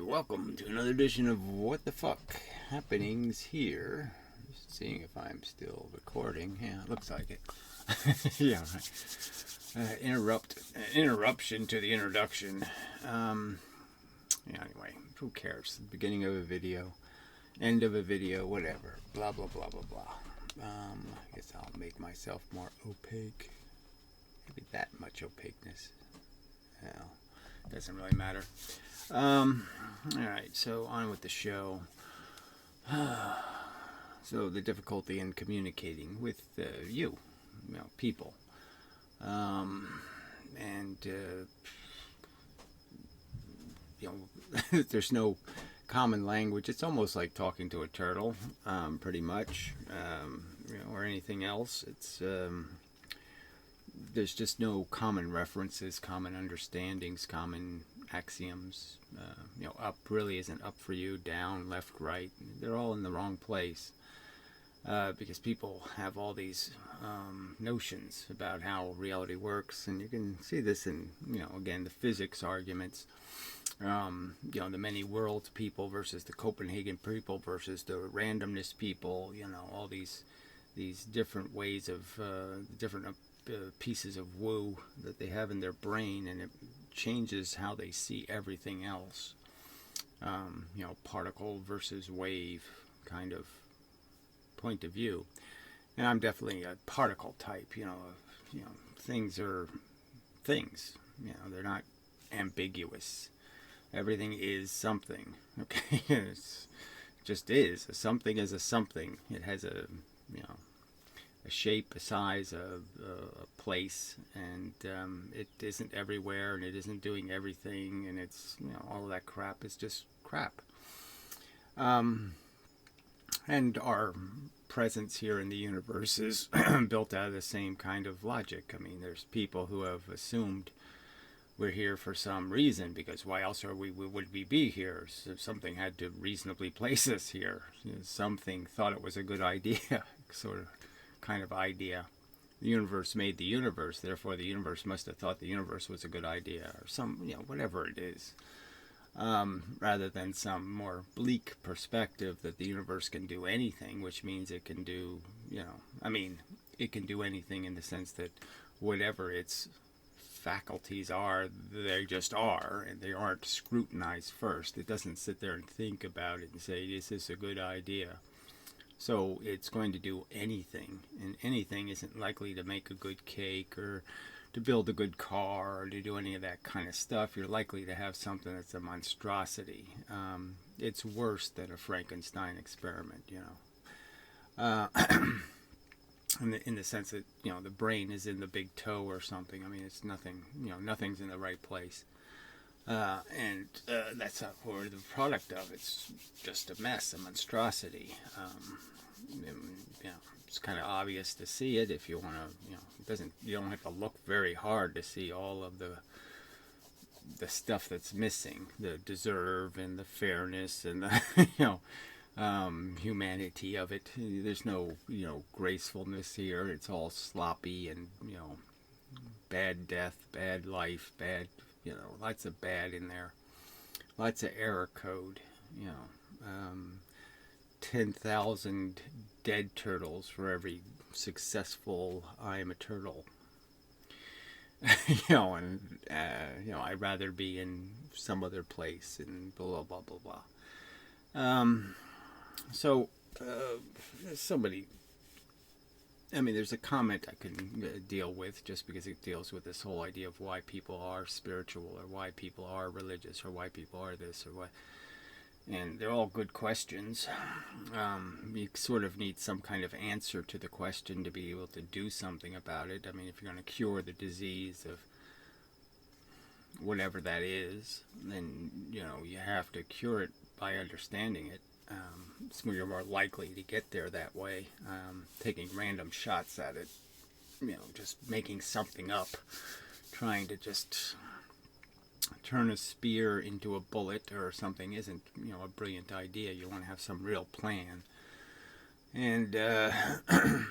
welcome to another edition of What the Fuck Happenings here. Just seeing if I'm still recording. Yeah, it looks like it. Yeah, right. Interruption to the introduction. Yeah, anyway, who cares? The beginning of a video, end of a video, whatever. Blah, blah, blah, blah, blah. I guess I'll make myself more opaque. Maybe that much opaqueness. Well, doesn't really matter. Alright, so on with the show. So the difficulty in communicating with you know, people. You know, there's no common language. It's almost like talking to a turtle, pretty much, you know, or anything else. It's there's just no common references, common understandings, common axioms. You know, up really isn't up for you, down, left, right. They're all in the wrong place because people have all these notions about how reality works, and you can see this in, you know, again, the physics arguments. You know, the many worlds people versus the Copenhagen people versus the randomness people. You know, all these different ways of different pieces of woo that they have in their brain, and it changes how they see everything else. You know, particle versus wave kind of point of view. And I'm definitely a particle type. You know, things are things. You know, they're not ambiguous. Everything is something. Okay, it just is. A something is a something. It has a, you know, a shape, a size, a place, and it isn't everywhere, and it isn't doing everything, and it's, you know, all of that crap is just crap. And our presence here in the universe is built out of the same kind of logic. I mean, there's people who have assumed we're here for some reason, because why else would we be here? So something had to reasonably place us here. You know, something thought it was a good idea, sort of kind of idea. The universe made the universe, therefore the universe must have thought the universe was a good idea, or some, you know, whatever it is. Rather than some more bleak perspective that the universe can do anything, which means it can do, you know, I mean, it can do anything in the sense that whatever its faculties are, they just are, and they aren't scrutinized first. It doesn't sit there and think about it and say, is this a good idea? So it's going to do anything, and anything isn't likely to make a good cake or to build a good car or to do any of that kind of stuff. You're likely to have something that's a monstrosity. It's worse than a Frankenstein experiment, you know. In the sense that, you know, the brain is in the big toe or something. I mean, it's nothing, you know, nothing's in the right place. And that's not where the product of it's just a mess, a monstrosity. You know, it's kind of obvious to see it if you want to, you know, you don't have to look very hard to see all of the stuff that's missing, the deserve and the fairness and the, you know, humanity of it. There's no, you know, gracefulness here. It's all sloppy and, you know, bad death, bad life, bad, you know, lots of bad in there. Lots of error code, you know. 10,000 dead turtles for every successful I am a turtle. You know, and, you know, I'd rather be in some other place and blah, blah, blah, blah. So, somebody, I mean, there's a comment I can deal with just because it deals with this whole idea of why people are spiritual or why people are religious or why people are this or what. And they're all good questions. You sort of need some kind of answer to the question to be able to do something about it. I mean, if you're going to cure the disease of whatever that is, then, you know, you have to cure it by understanding it. So you're more likely to get there that way. Taking random shots at it, you know, just making something up, trying to just turn a spear into a bullet or something isn't, you know, a brilliant idea. You want to have some real plan. And I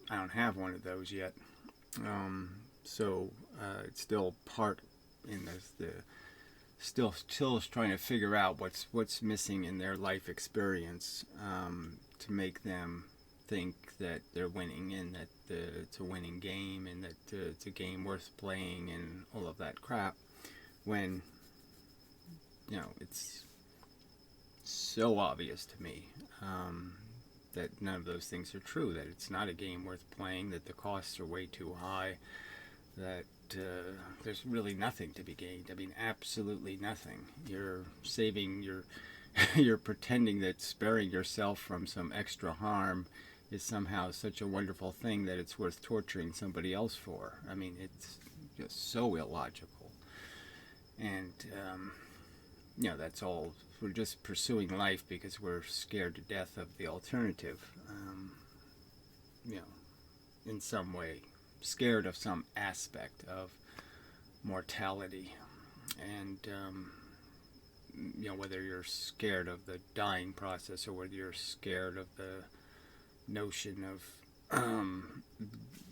don't have one of those yet. So it's still part in the still trying to figure out what's missing in their life experience to make them think that they're winning and that it's a winning game and that it's a game worth playing and all of that crap, when it's so obvious to me that none of those things are true, that it's not a game worth playing, that the costs are way too high, that there's really nothing to be gained. I mean, absolutely nothing. You're saving you're pretending that sparing yourself from some extra harm is somehow such a wonderful thing that it's worth torturing somebody else for. I mean, it's just so illogical. And, that's all. We're just pursuing life because we're scared to death of the alternative, in some way. Scared of some aspect of mortality. And, whether you're scared of the dying process or whether you're scared of the notion of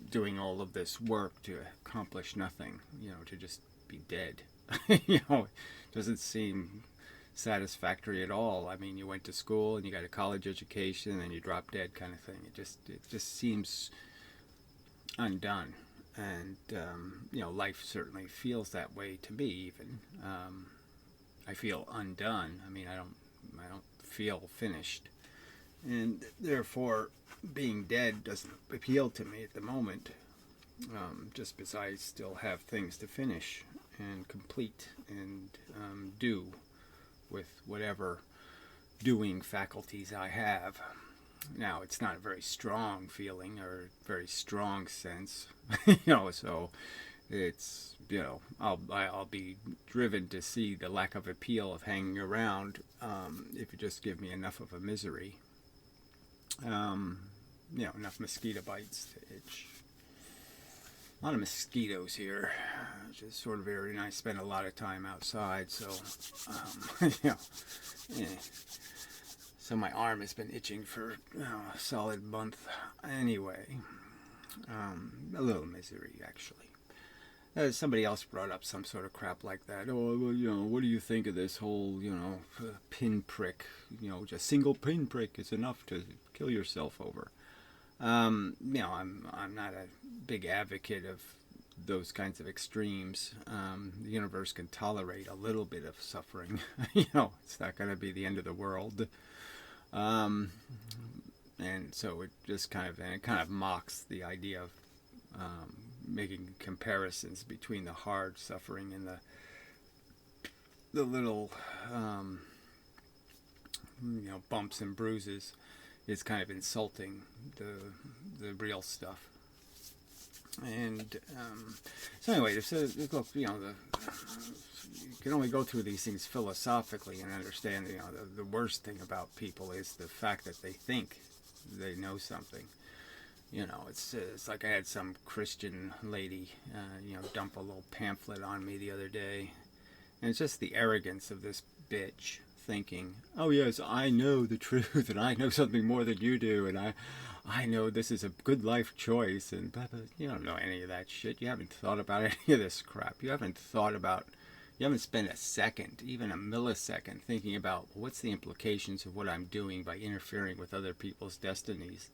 doing all of this work to accomplish nothing, to just be dead. It doesn't seem satisfactory at all. I mean, you went to school and you got a college education and you drop dead kind of thing. It just seems undone. And life certainly feels that way to me. Even I feel undone. I mean, I don't feel finished, and therefore being dead doesn't appeal to me at the moment. Just because I still have things to finish and complete and do with whatever doing faculties I have. Now, it's not a very strong feeling or a very strong sense, so it's, I'll be driven to see the lack of appeal of hanging around if you just give me enough of a misery. Enough mosquito bites to itch. A lot of mosquitoes here, which is sort of very nice. I spend a lot of time outside, so, So my arm has been itching for a solid month anyway. A little misery, actually. Somebody else brought up some sort of crap like that. Oh, well, what do you think of this whole, pinprick? Just a single pinprick is enough to kill yourself over. I'm not a big advocate of those kinds of extremes. The universe can tolerate a little bit of suffering. It's not going to be the end of the world. And so it just kind of mocks the idea of making comparisons between the hard suffering and the little bumps and bruises. Is kind of insulting the real stuff. And so anyway, look, you can only go through these things philosophically and understand, the worst thing about people is the fact that they think they know something. It's like I had some Christian lady, dump a little pamphlet on me the other day. And it's just the arrogance of this bitch thinking, oh yes, I know the truth and I know something more than you do and I know this is a good life choice and blah, blah. You don't know any of that shit. You haven't thought about any of this crap. You haven't spent a second, even a millisecond, thinking about what's the implications of what I'm doing by interfering with other people's destinies.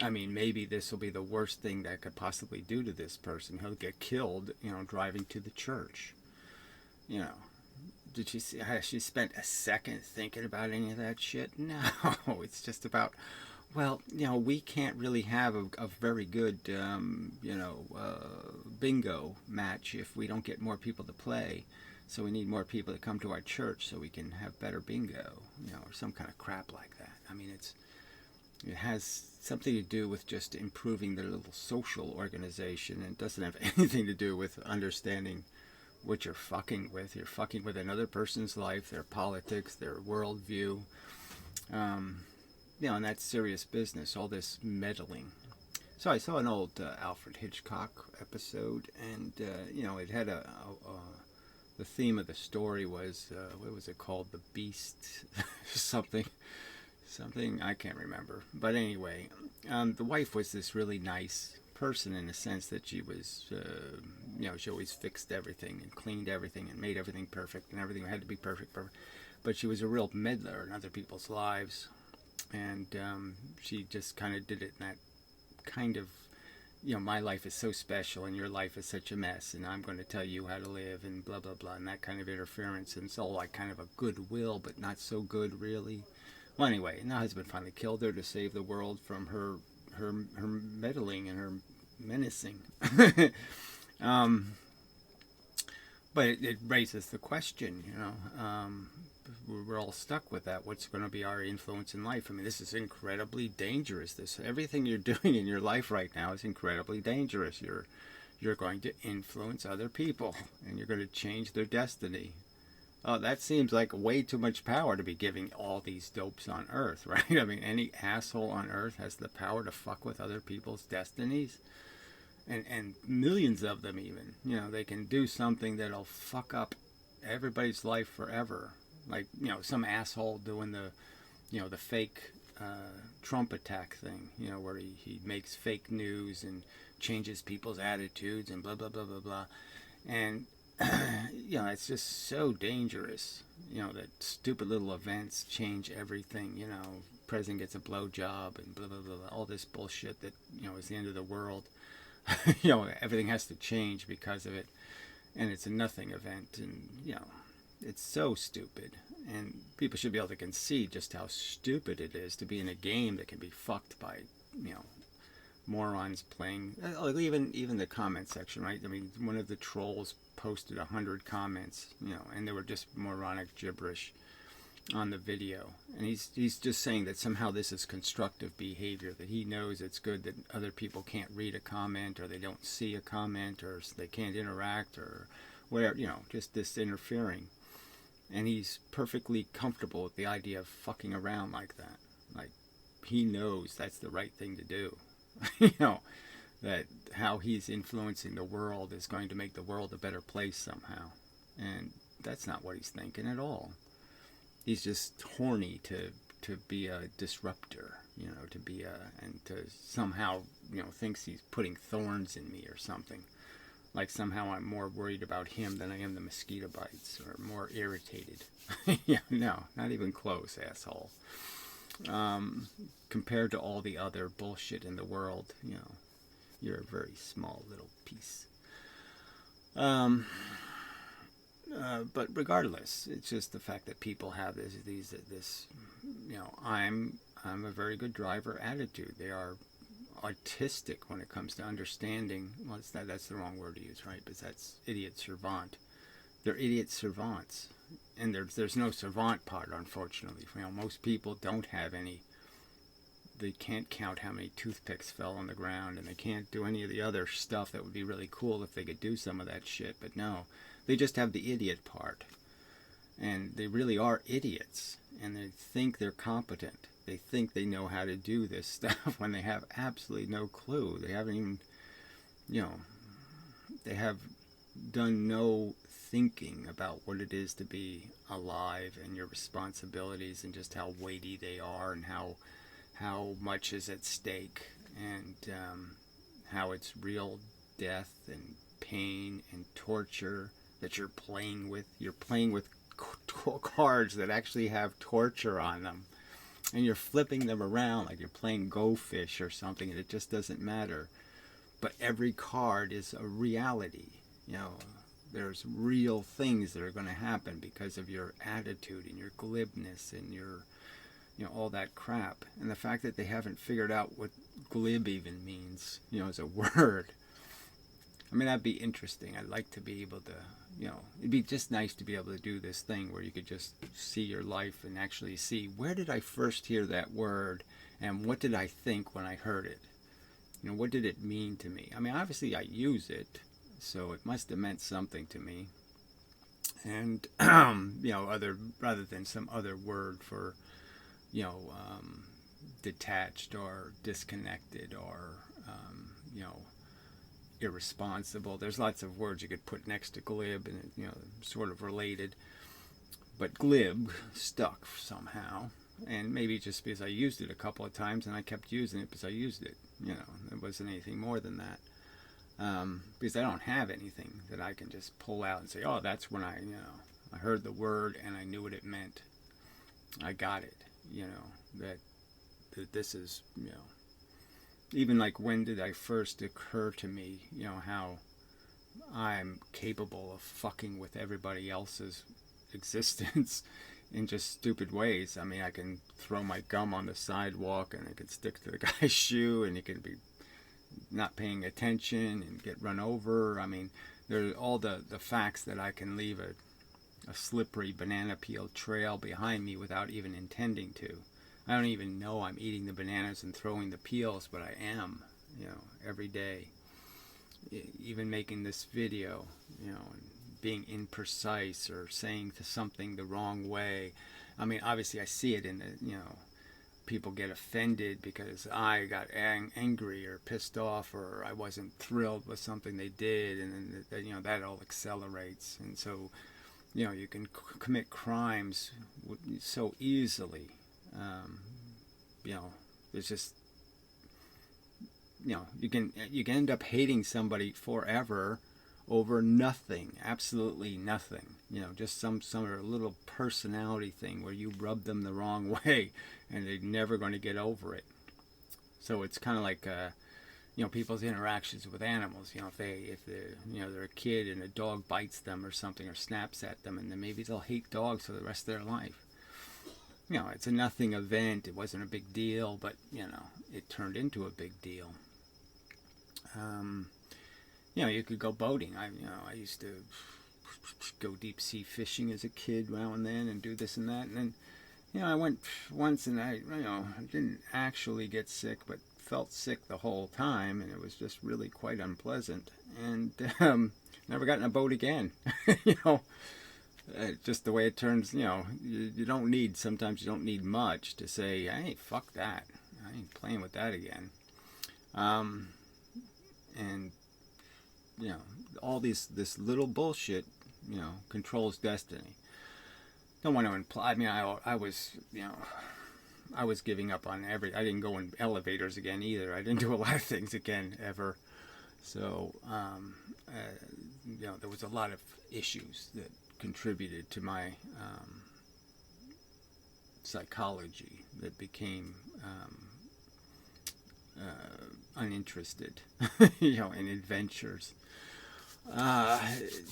I mean, maybe this will be the worst thing that I could possibly do to this person. He'll get killed, driving to the church. Did she see how she spent a second thinking about any of that shit? No, it's just about, well, we can't really have a very good, bingo match if we don't get more people to play. So we need more people to come to our church so we can have better bingo, or some kind of crap like that. I mean, it has something to do with just improving their little social organization, and it doesn't have anything to do with understanding what you're fucking with. You're fucking with another person's life, their politics, their worldview. And that's serious business, all this meddling. So I saw an old Alfred Hitchcock episode, and, it had the theme of the story was, what was it called? The Beast? Something, I can't remember. But anyway, the wife was this really nice person in the sense that she was, she always fixed everything and cleaned everything and made everything perfect, and everything had to be perfect. But she was a real meddler in other people's lives, and she just kind of did it in that kind of, my life is so special and your life is such a mess, and I'm going to tell you how to live, and blah blah blah, and that kind of interference. And it's all like kind of a goodwill, but not so good really. Well, anyway, and the husband finally killed her to save the world from her meddling and her menacing. But it raises the question, we're all stuck with that. What's going to be our influence in life? I mean, this is incredibly dangerous. Everything you're doing in your life right now is incredibly dangerous. You're going to influence other people, and you're going to change their destiny. Oh, that seems like way too much power to be giving all these dopes on Earth, right? I mean, any asshole on Earth has the power to fuck with other people's destinies. And millions of them even. They can do something that'll fuck up everybody's life forever. Like, some asshole doing the fake Trump attack thing, where he makes fake news and changes people's attitudes and blah, blah, blah, blah, blah. And, it's just so dangerous, that stupid little events change everything. President gets a blowjob and blah, blah, blah, blah, all this bullshit that, is the end of the world. Everything has to change because of it, and it's a nothing event, and it's so stupid, and people should be able to concede just how stupid it is to be in a game that can be fucked by morons playing. Even the comment section, right? I mean, one of the trolls posted 100 comments, and they were just moronic gibberish on the video, and he's just saying that somehow this is constructive behavior, that he knows it's good that other people can't read a comment, or they don't see a comment, or they can't interact, or whatever, just this interfering. And he's perfectly comfortable with the idea of fucking around like that. Like, he knows that's the right thing to do. That how he's influencing the world is going to make the world a better place somehow, and that's not what he's thinking at all. He's just horny to be a disruptor, and to somehow, thinks he's putting thorns in me or something. Like somehow I'm more worried about him than I am the mosquito bites, or more irritated. No, not even close, asshole. Compared to all the other bullshit in the world, you're a very small little piece. But regardless, it's just the fact that people have this I'm a very good driver attitude. They are autistic when it comes to understanding. Well, that's the wrong word to use, right? Because that's idiot savant. They're idiot savants, and there's no savant part, unfortunately. Most people don't have any. They can't count how many toothpicks fell on the ground, and they can't do any of the other stuff that would be really cool if they could do some of that shit. But no, they just have the idiot part, and they really are idiots, and they think they're competent. They think they know how to do this stuff when they have absolutely no clue. They haven't even, they have done no thinking about what it is to be alive, and your responsibilities, and just how weighty they are, and how much is at stake, and how it's real death and pain and torture that you're playing with. You're playing with cards that actually have torture on them, and you're flipping them around like you're playing Go Fish or something, and it just doesn't matter. But every card is a reality. There's real things that are going to happen because of your attitude and your glibness and your all that crap. And the fact that they haven't figured out what glib even means, as a word. I mean, that'd be interesting. I'd like to be able to, it'd be just nice to be able to do this thing where you could just see your life and actually see, where did I first hear that word, and what did I think when I heard it? What did it mean to me? I mean, obviously I use it, so it must have meant something to me. And, rather than some other word for, detached or disconnected or, irresponsible. There's lots of words you could put next to glib, and sort of related. But glib stuck somehow. And maybe just because I used it a couple of times and I kept using it because I used it. It wasn't anything more than that. Because I don't have anything that I can just pull out and say, oh, that's when I heard the word and I knew what it meant. I got it, that this is, even like when did I first occur to me, how I'm capable of fucking with everybody else's existence in just stupid ways. I mean, I can throw my gum on the sidewalk and it can stick to the guy's shoe and he can be not paying attention and get run over. I mean, there are all the facts that I can leave a slippery banana peel trail behind me without even intending to. I don't even know I'm eating the bananas and throwing the peels, but I am, every day. Even making this video, and being imprecise or saying something the wrong way. I mean, obviously I see it in the, people get offended because I got angry or pissed off or I wasn't thrilled with something they did, and then, that all accelerates. And so, you can commit crimes so easily. There's just, you can end up hating somebody forever over nothing, absolutely nothing. Just some little personality thing where you rub them the wrong way, and they're never going to get over it. So it's kind of like, people's interactions with animals. If they're a kid and a dog bites them or something or snaps at them, and then maybe they'll hate dogs for the rest of their life. It's a nothing event. It wasn't a big deal, but it turned into a big deal. You could go boating. I used to go deep sea fishing as a kid now and then and do this and that. And then, I went once and I didn't actually get sick, but felt sick the whole time. And it was just really quite unpleasant. And never got in a boat again. Just the way it turns, you don't need, sometimes you don't need much to say, hey, fuck that. I ain't playing with that again. And all this little bullshit, controls destiny. Don't want to imply. I mean, I was giving up on I didn't go in elevators again either. I didn't do a lot of things again ever. So, there was a lot of issues that contributed to my psychology that became uninterested, in adventures,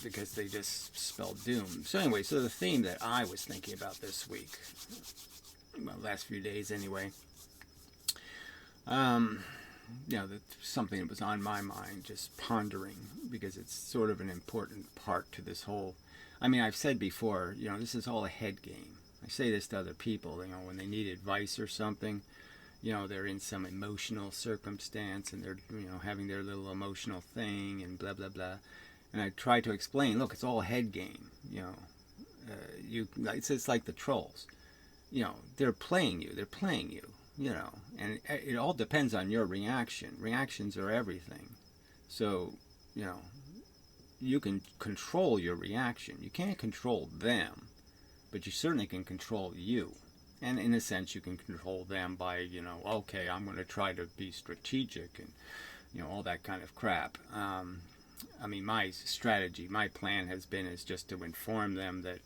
because they just spelled doom. So anyway, the theme that I was thinking about this week, last few days anyway, something that was on my mind, just pondering, because it's sort of an important part to this whole. I mean, I've said before, this is all a head game. I say this to other people, when they need advice or something. They're in some emotional circumstance and they're, having their little emotional thing and blah, blah, blah. And I try to explain, look, it's all a head game. It's like the trolls. They're playing you, and it all depends on your reaction. Reactions are everything. So, you can control your reaction. You can't control them, but you certainly can control you. And in a sense, you can control them by, okay, I'm going to try to be strategic and, all that kind of crap. I mean, my strategy, my plan is just to inform them that,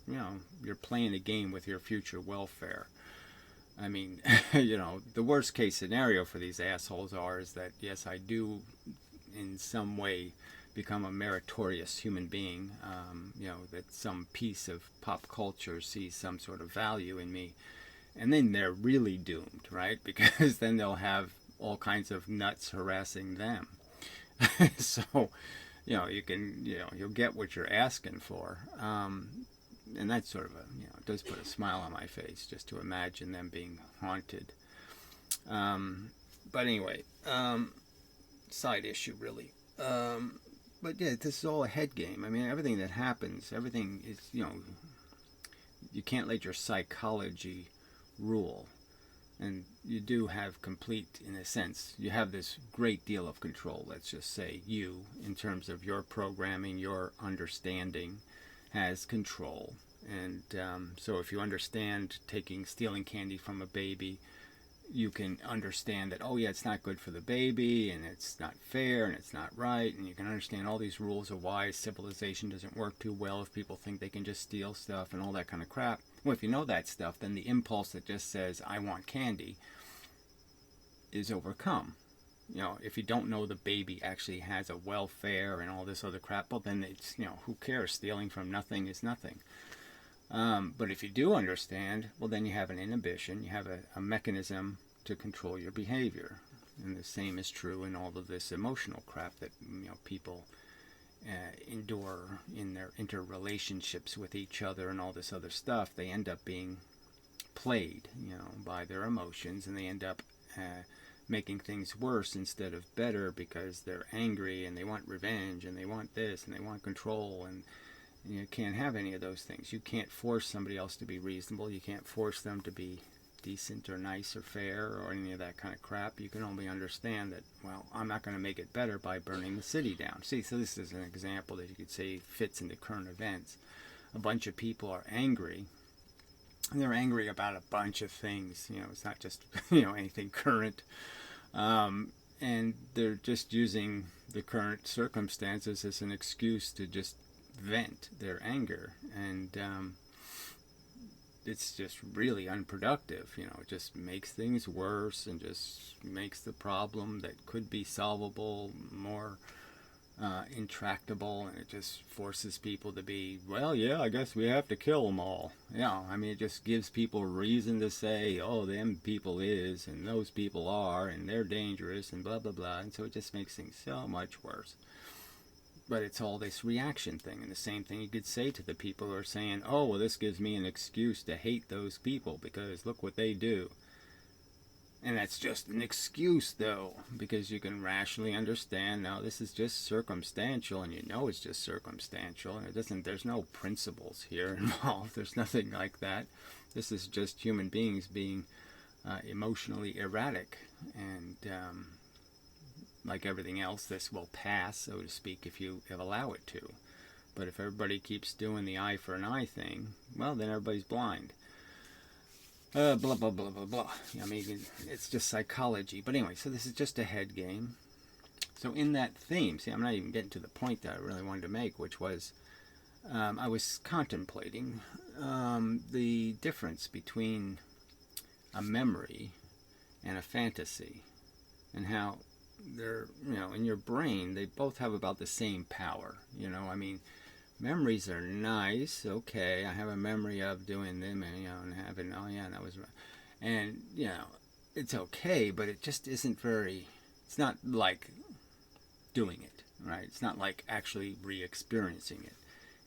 you're playing a game with your future welfare. I mean, the worst case scenario for these assholes is that, yes, I do in some way become a meritorious human being, that some piece of pop culture sees some sort of value in me. And then they're really doomed, right? Because then they'll have all kinds of nuts harassing them. So, you'll get what you're asking for. And that's sort of it does put a smile on my face just to imagine them being haunted. But anyway, side issue really. But yeah, this is all a head game. I mean, everything that happens, everything is, you can't let your psychology rule. And you do have complete, in a sense, you have this great deal of control, let's just say, you, in terms of your programming, your understanding, has control. And so if you understand stealing candy from a baby, you can understand that, oh yeah, it's not good for the baby, and it's not fair, and it's not right, and you can understand all these rules of why civilization doesn't work too well if people think they can just steal stuff and all that kind of crap. Well, if you know that stuff, then the impulse that just says, I want candy, is overcome. If you don't know the baby actually has a welfare and all this other crap, well then it's, who cares? Stealing from nothing is nothing. But if you do understand, well then you have an inhibition, you have a mechanism to control your behavior. And the same is true in all of this emotional crap that people endure in their interrelationships with each other and all this other stuff. They end up being played, by their emotions, and they end up making things worse instead of better because they're angry and they want revenge and they want this and they want control, and you can't have any of those things. You can't force somebody else to be reasonable. You can't force them to be decent or nice or fair or any of that kind of crap. You can only understand that, well, I'm not going to make it better by burning the city down. See, so this is an example that you could say fits into current events. A bunch of people are angry, and they're angry about a bunch of things. It's not just, anything current. And they're just using the current circumstances as an excuse to just vent their anger, and it's just really unproductive. It just makes things worse and just makes the problem that could be solvable more intractable, and it just forces people to be, well, yeah, I guess we have to kill them all. It just gives people reason to say, oh, them people is, and those people are, and they're dangerous, and blah, blah, blah, and so it just makes things so much worse. But it's all this reaction thing, and the same thing you could say to the people who are saying, oh, well, this gives me an excuse to hate those people because look what they do. And that's just an excuse, though, because you can rationally understand, no, this is just circumstantial, and it's just circumstantial, and there's no principles here involved. There's nothing like that. This is just human beings being emotionally erratic, and like everything else, this will pass, so to speak, if you allow it to. But if everybody keeps doing the eye for an eye thing, well, then everybody's blind. Blah, blah, blah, blah, blah. It's just psychology. But anyway, so this is just a head game. So in that theme, see, I'm not even getting to the point that I really wanted to make, which was I was contemplating the difference between a memory and a fantasy, and how they're, in your brain, they both have about the same power. Memories are nice. Okay, I have a memory of doing them, and having, oh yeah, that was right. And, it's okay, but it just isn't it's not like doing it, right? It's not like actually re-experiencing it.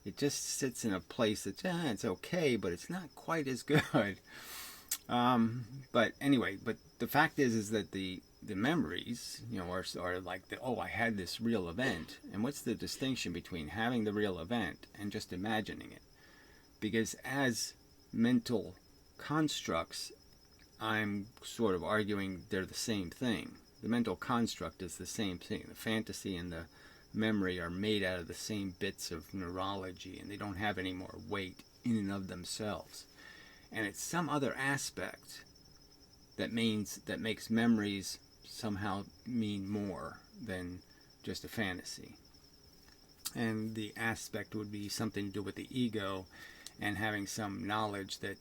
It just sits in a place that's, it's okay, but it's not quite as good. But anyway, but the fact is that the memories, are like I had this real event. And what's the distinction between having the real event and just imagining it? Because as mental constructs, I'm sort of arguing they're the same thing. The mental construct is the same thing. The fantasy and the memory are made out of the same bits of neurology, and they don't have any more weight in and of themselves. And it's some other aspect that makes memories somehow mean more than just a fantasy. And the aspect would be something to do with the ego and having some knowledge that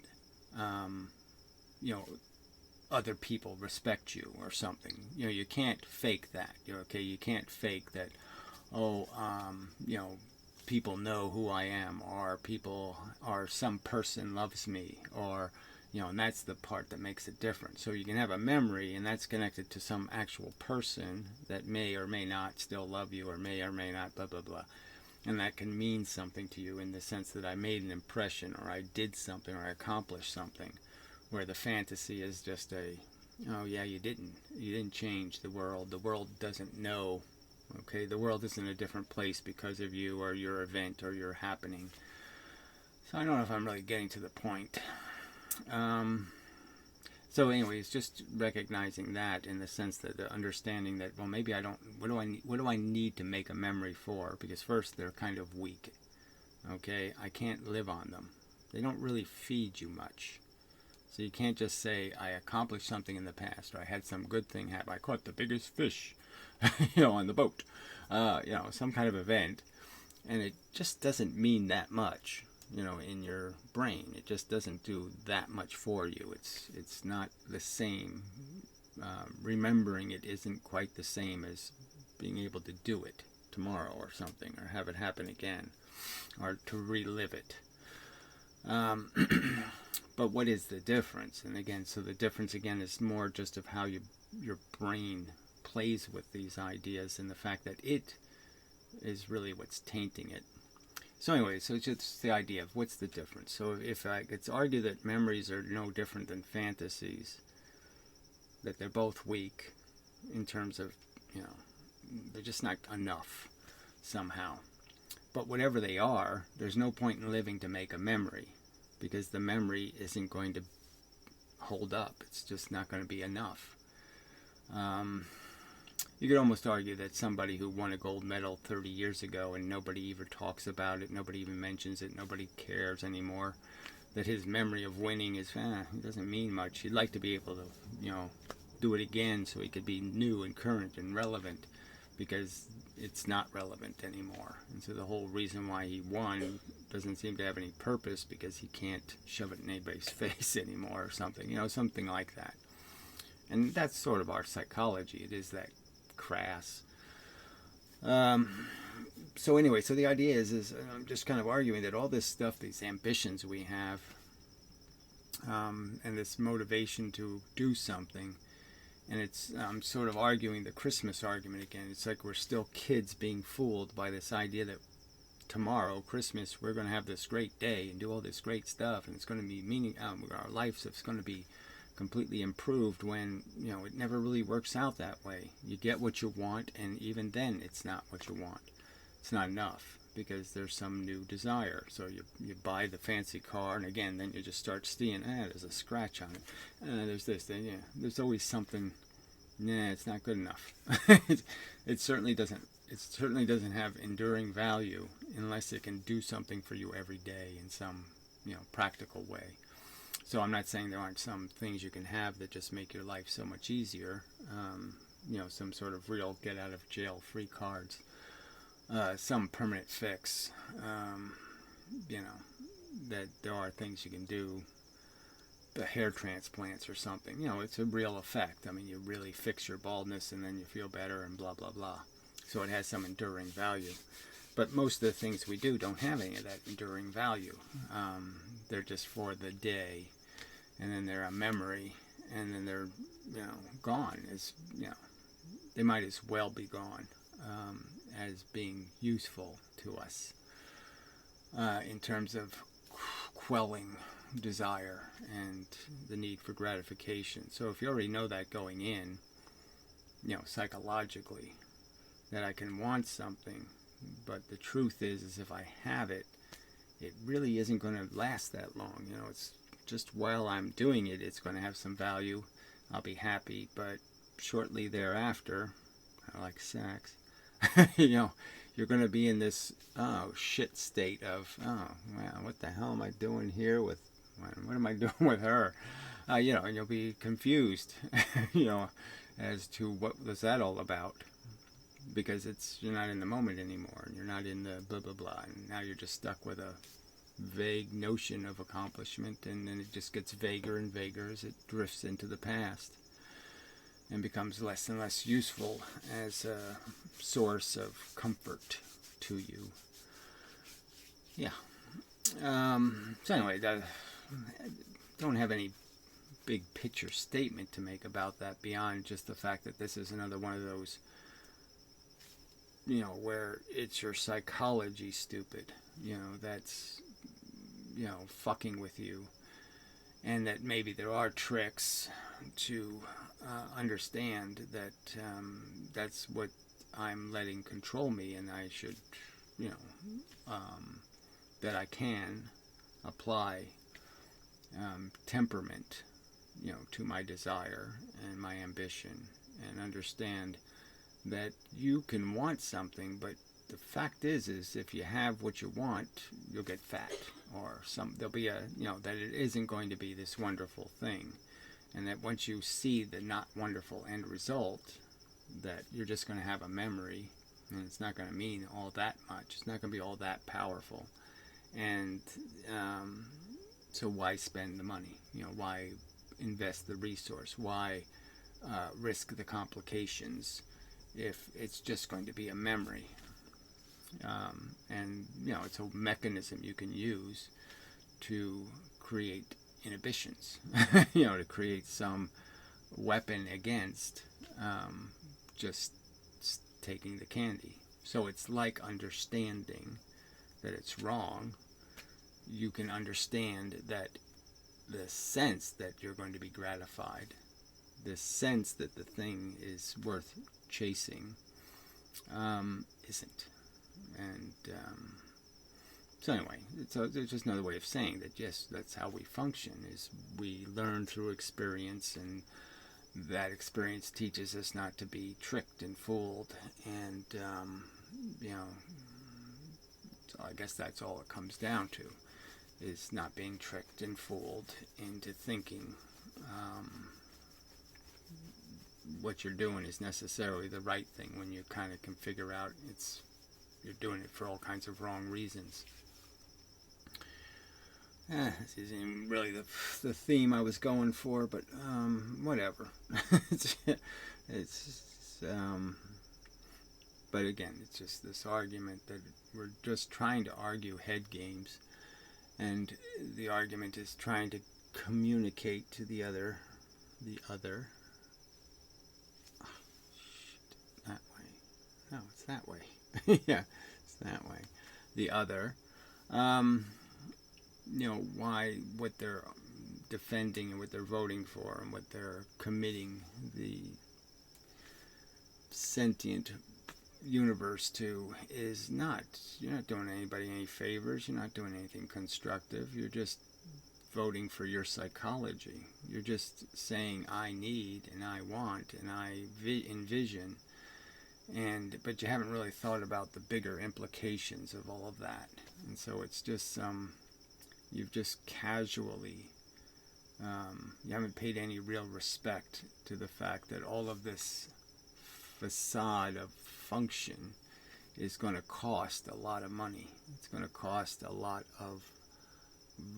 other people respect you or something. You can't fake that. You can't fake that, people know who I am, or some person loves me, or and that's the part that makes it different. So you can have a memory, and that's connected to some actual person that may or may not still love you, or may not blah blah blah, and that can mean something to you in the sense that I made an impression, or I did something, or I accomplished something. Where the fantasy is just oh yeah, you didn't change the world. The world doesn't know. Okay, the world is in a different place because of you or your event or your happening. So I don't know if I'm really getting to the point. So anyways, just recognizing that in the sense that the understanding that, well, maybe I don't, what do I need to make a memory for? Because first, they're kind of weak. Okay, I can't live on them. They don't really feed you much. So you can't just say, I accomplished something in the past, or I had some good thing happen. I caught the biggest fish, on the boat. Some kind of event. And it just doesn't mean that much, in your brain. It just doesn't do that much for you. It's not the same. Remembering it isn't quite the same as being able to do it tomorrow or something, or have it happen again, or to relive it. But what is the difference? And again, so the difference again is more just of how your brain plays with these ideas, and the fact that it is really what's tainting it. So anyway, so it's just the idea of what's the difference. So if it's argued that memories are no different than fantasies, that they're both weak in terms of, they're just not enough somehow. But whatever they are, there's no point in living to make a memory, because the memory isn't going to hold up. It's just not going to be enough. You could almost argue that somebody who won a gold medal 30 years ago and nobody even talks about it, nobody even mentions it, nobody cares anymore, that his memory of winning is, it doesn't mean much. He'd like to be able to, do it again so he could be new and current and relevant, because it's not relevant anymore. And so the whole reason why he won doesn't seem to have any purpose, because he can't shove it in anybody's face anymore or something, something like that. And that's sort of our psychology. It is that crass. So anyway, so the idea is I'm just kind of arguing that all this stuff, these ambitions we have, and this motivation to do something, and I'm sort of arguing the Christmas argument again. It's like we're still kids being fooled by this idea that tomorrow, Christmas, we're going to have this great day and do all this great stuff, and it's going to be our lives is going to be completely improved, when it never really works out that way. You get what you want, and even then it's not what you want. It's not enough, because there's some new desire. So you buy the fancy car, and again then you just start seeing, there's a scratch on it, there's this, there's always something. It's not good enough. It certainly doesn't have enduring value unless it can do something for you every day in some practical way. So I'm not saying there aren't some things you can have that just make your life so much easier, some sort of real get out of jail free cards, some permanent fix, that there are things you can do, the hair transplants or something, it's a real effect. I mean, you really fix your baldness and then you feel better and blah, blah, blah. So it has some enduring value. But most of the things we do don't have any of that enduring value. They're just for the day, and then they're a memory, and then they're, gone. They might as well be gone as being useful to us in terms of quelling desire and the need for gratification. So if you already know that going in, psychologically, that I can want something, but the truth is if I have it, it really isn't going to last that long. It's just while I'm doing it, it's going to have some value. I'll be happy, but shortly thereafter, kind of like sex, you're going to be in this shit state of, what the hell am I doing here with, what am I doing with her? And you'll be confused, as to what was that all about. Because you're not in the moment anymore, and you're not in the blah blah blah, and now you're just stuck with a vague notion of accomplishment, and then it just gets vaguer and vaguer as it drifts into the past and becomes less and less useful as a source of comfort to you. So anyway, I don't have any big picture statement to make about that beyond just the fact that this is another one of those, where it's your psychology, stupid, that's, fucking with you, and that maybe there are tricks to understand that that's what I'm letting control me, and I should, that I can apply temperament, to my desire and my ambition, and understand that you can want something, but the fact is if you have what you want, you'll get fat or there'll be that it isn't going to be this wonderful thing, and that once you see the not wonderful end result, that you're just going to have a memory, and it's not going to mean all that much. It's not going to be all that powerful, and so why spend the money? Why invest the resource? Why risk the complications if it's just going to be a memory? And it's a mechanism you can use to create inhibitions, to create some weapon against just taking the candy. So it's like understanding that it's wrong. You can understand that the sense that you're going to be gratified, the sense that the thing is worth chasing, isn't. And so anyway, there's just another way of saying that, yes, that's how we function, is we learn through experience, and that experience teaches us not to be tricked and fooled, and so I guess that's all it comes down to, is not being tricked and fooled into thinking what you're doing is necessarily the right thing, when you kind of can figure out you're doing it for all kinds of wrong reasons. This isn't really the theme I was going for, but whatever. But again, it's just this argument that we're just trying to argue head games, and the argument is trying to communicate to the other. That way. No, it's that way. Yeah, it's that way. The other. What they're defending and what they're voting for and what they're committing the sentient universe to is not. You're not doing anybody any favors. You're not doing anything constructive. You're just voting for your psychology. You're just saying, I need and I want and I envision. But you haven't really thought about the bigger implications of all of that. And so it's just you've just casually, you haven't paid any real respect to the fact that all of this facade of function is going to cost a lot of money. It's going to cost a lot of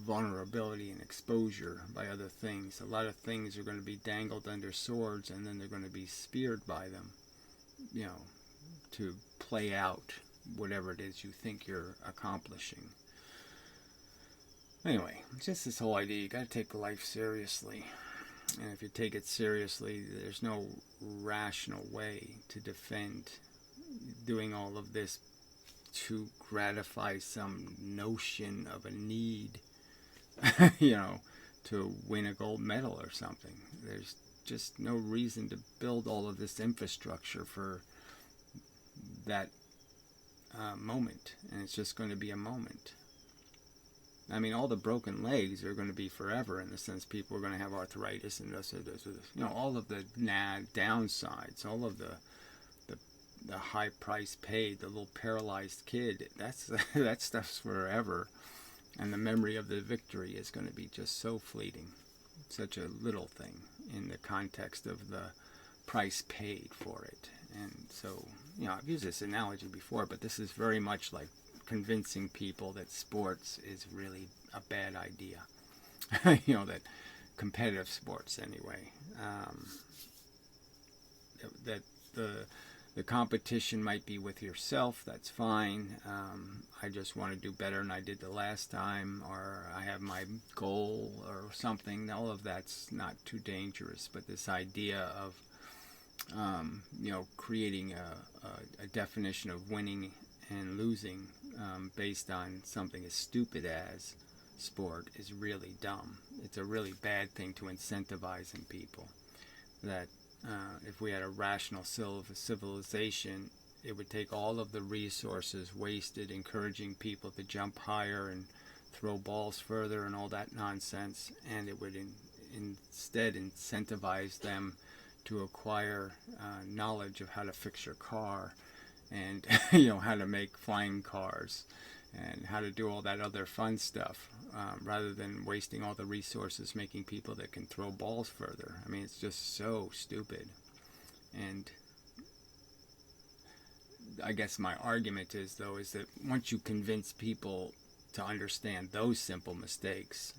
vulnerability and exposure by other things. A lot of things are going to be dangled under swords, and then they're going to be speared by them, to play out whatever it is you think you're accomplishing. Anyway, it's just this whole idea, you got to take life seriously. And if you take it seriously, there's no rational way to defend doing all of this to gratify some notion of a need, to win a gold medal or something. There's just no reason to build all of this infrastructure for that moment. And it's just going to be a moment. I mean, all the broken legs are going to be forever, in the sense people are going to have arthritis and this. All of the downsides, all of the high price paid, the little paralyzed kid, that stuff's forever. And the memory of the victory is going to be just so fleeting. Such a little thing in the context of the price paid for it. And so, I've used this analogy before, but this is very much like convincing people that sports is really a bad idea. That competitive sports anyway. That the competition might be with yourself, that's fine. I just want to do better than I did the last time, or I have my goal or something. All of that's not too dangerous, but this idea of creating a definition of winning and losing based on something as stupid as sport is really dumb. It's a really bad thing to incentivize in people. That if we had a rational civilization, it would take all of the resources wasted encouraging people to jump higher and throw balls further and all that nonsense, and it would instead incentivize them to acquire knowledge of how to fix your car, and how to make flying cars, and how to do all that other fun stuff, rather than wasting all the resources making people that can throw balls further. I mean, it's just so stupid. And I guess my argument is, though, is that once you convince people to understand those simple mistakes,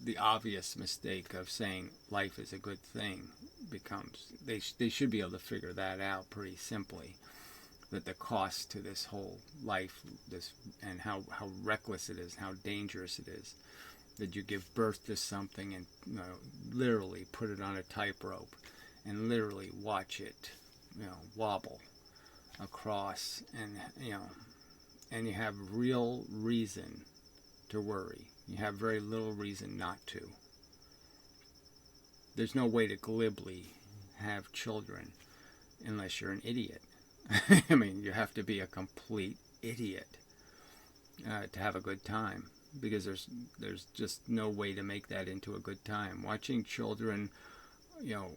the obvious mistake of saying life is a good thing becomes, they should be able to figure that out pretty simply, that the cost to this whole life, this, and how reckless it is, how dangerous it is, that you give birth to something and, you know, literally put it on a tightrope and literally watch it, you know, wobble across, and, you know, and you have real reason to worry. You have very little reason not to. There's no way to glibly have children unless you're an idiot. I mean, you have to be a complete idiot to have a good time, because there's just no way to make that into a good time. Watching children, you know,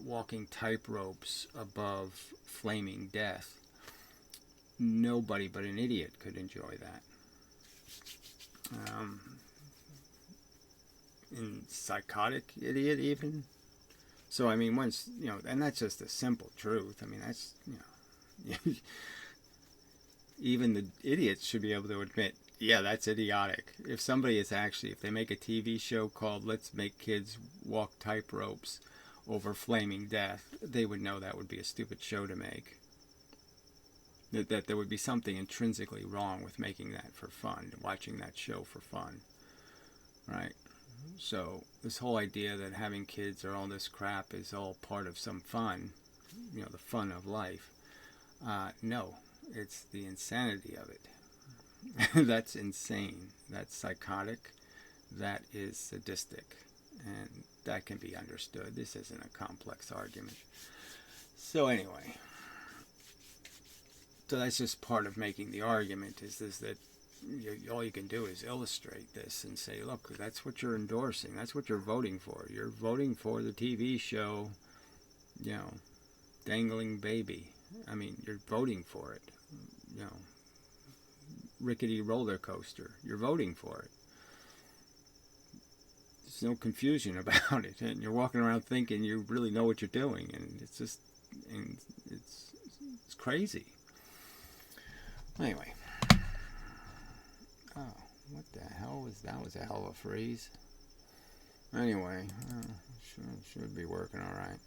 walking tightropes above flaming death, nobody but an idiot could enjoy that. And psychotic idiot even. So I mean, once, you know, and that's just a simple truth. I mean, that's, you know, even the idiots should be able to admit, yeah, that's idiotic. If somebody is actually, if they make a TV show called "Let's Make Kids Walk Tightropes Over Flaming Death," they would know that would be a stupid show to make. That there would be something intrinsically wrong with making that for fun, watching that show for fun, right? So this whole idea that having kids or all this crap is all part of some fun, you know, the fun of life, no, it's the insanity of it. That's insane. That's psychotic. That is sadistic. And that can be understood. This isn't a complex argument. So anyway, so that's just part of making the argument, is this, that all you can do is illustrate this and say, look, that's what you're endorsing. That's what you're voting for. You're voting for the TV show, you know, Dangling Baby. I mean, you're voting for it. You know, Rickety Roller Coaster. You're voting for it. There's no confusion about it. And you're walking around thinking you really know what you're doing. And it's just, and it's crazy. Anyway. Oh, what the hell was that? Was a hell of a freeze. Anyway, should be working all right.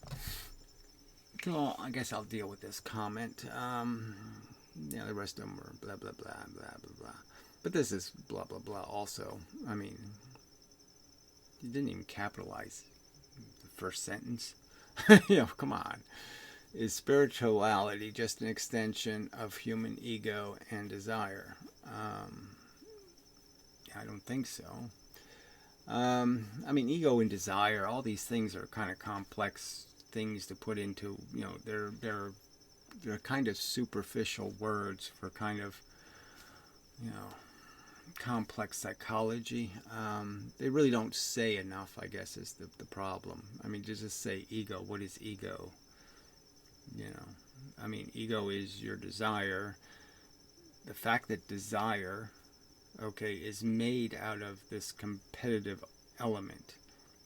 So I guess I'll deal with this comment. Yeah, the rest of them were blah, blah, blah, blah, blah, blah. But this is blah, blah, blah also. I mean, you didn't even capitalize the first sentence. You know, come on. Is spirituality just an extension of human ego and desire? I don't think so. I mean, ego and desire, all these things are kind of complex things to put into, you know, they're kind of superficial words for kind of, you know, complex psychology. They really don't say enough, I guess, is the problem. I mean, to just say ego, what is ego? You know, I mean, ego is your desire. The fact that desire, okay, is made out of this competitive element.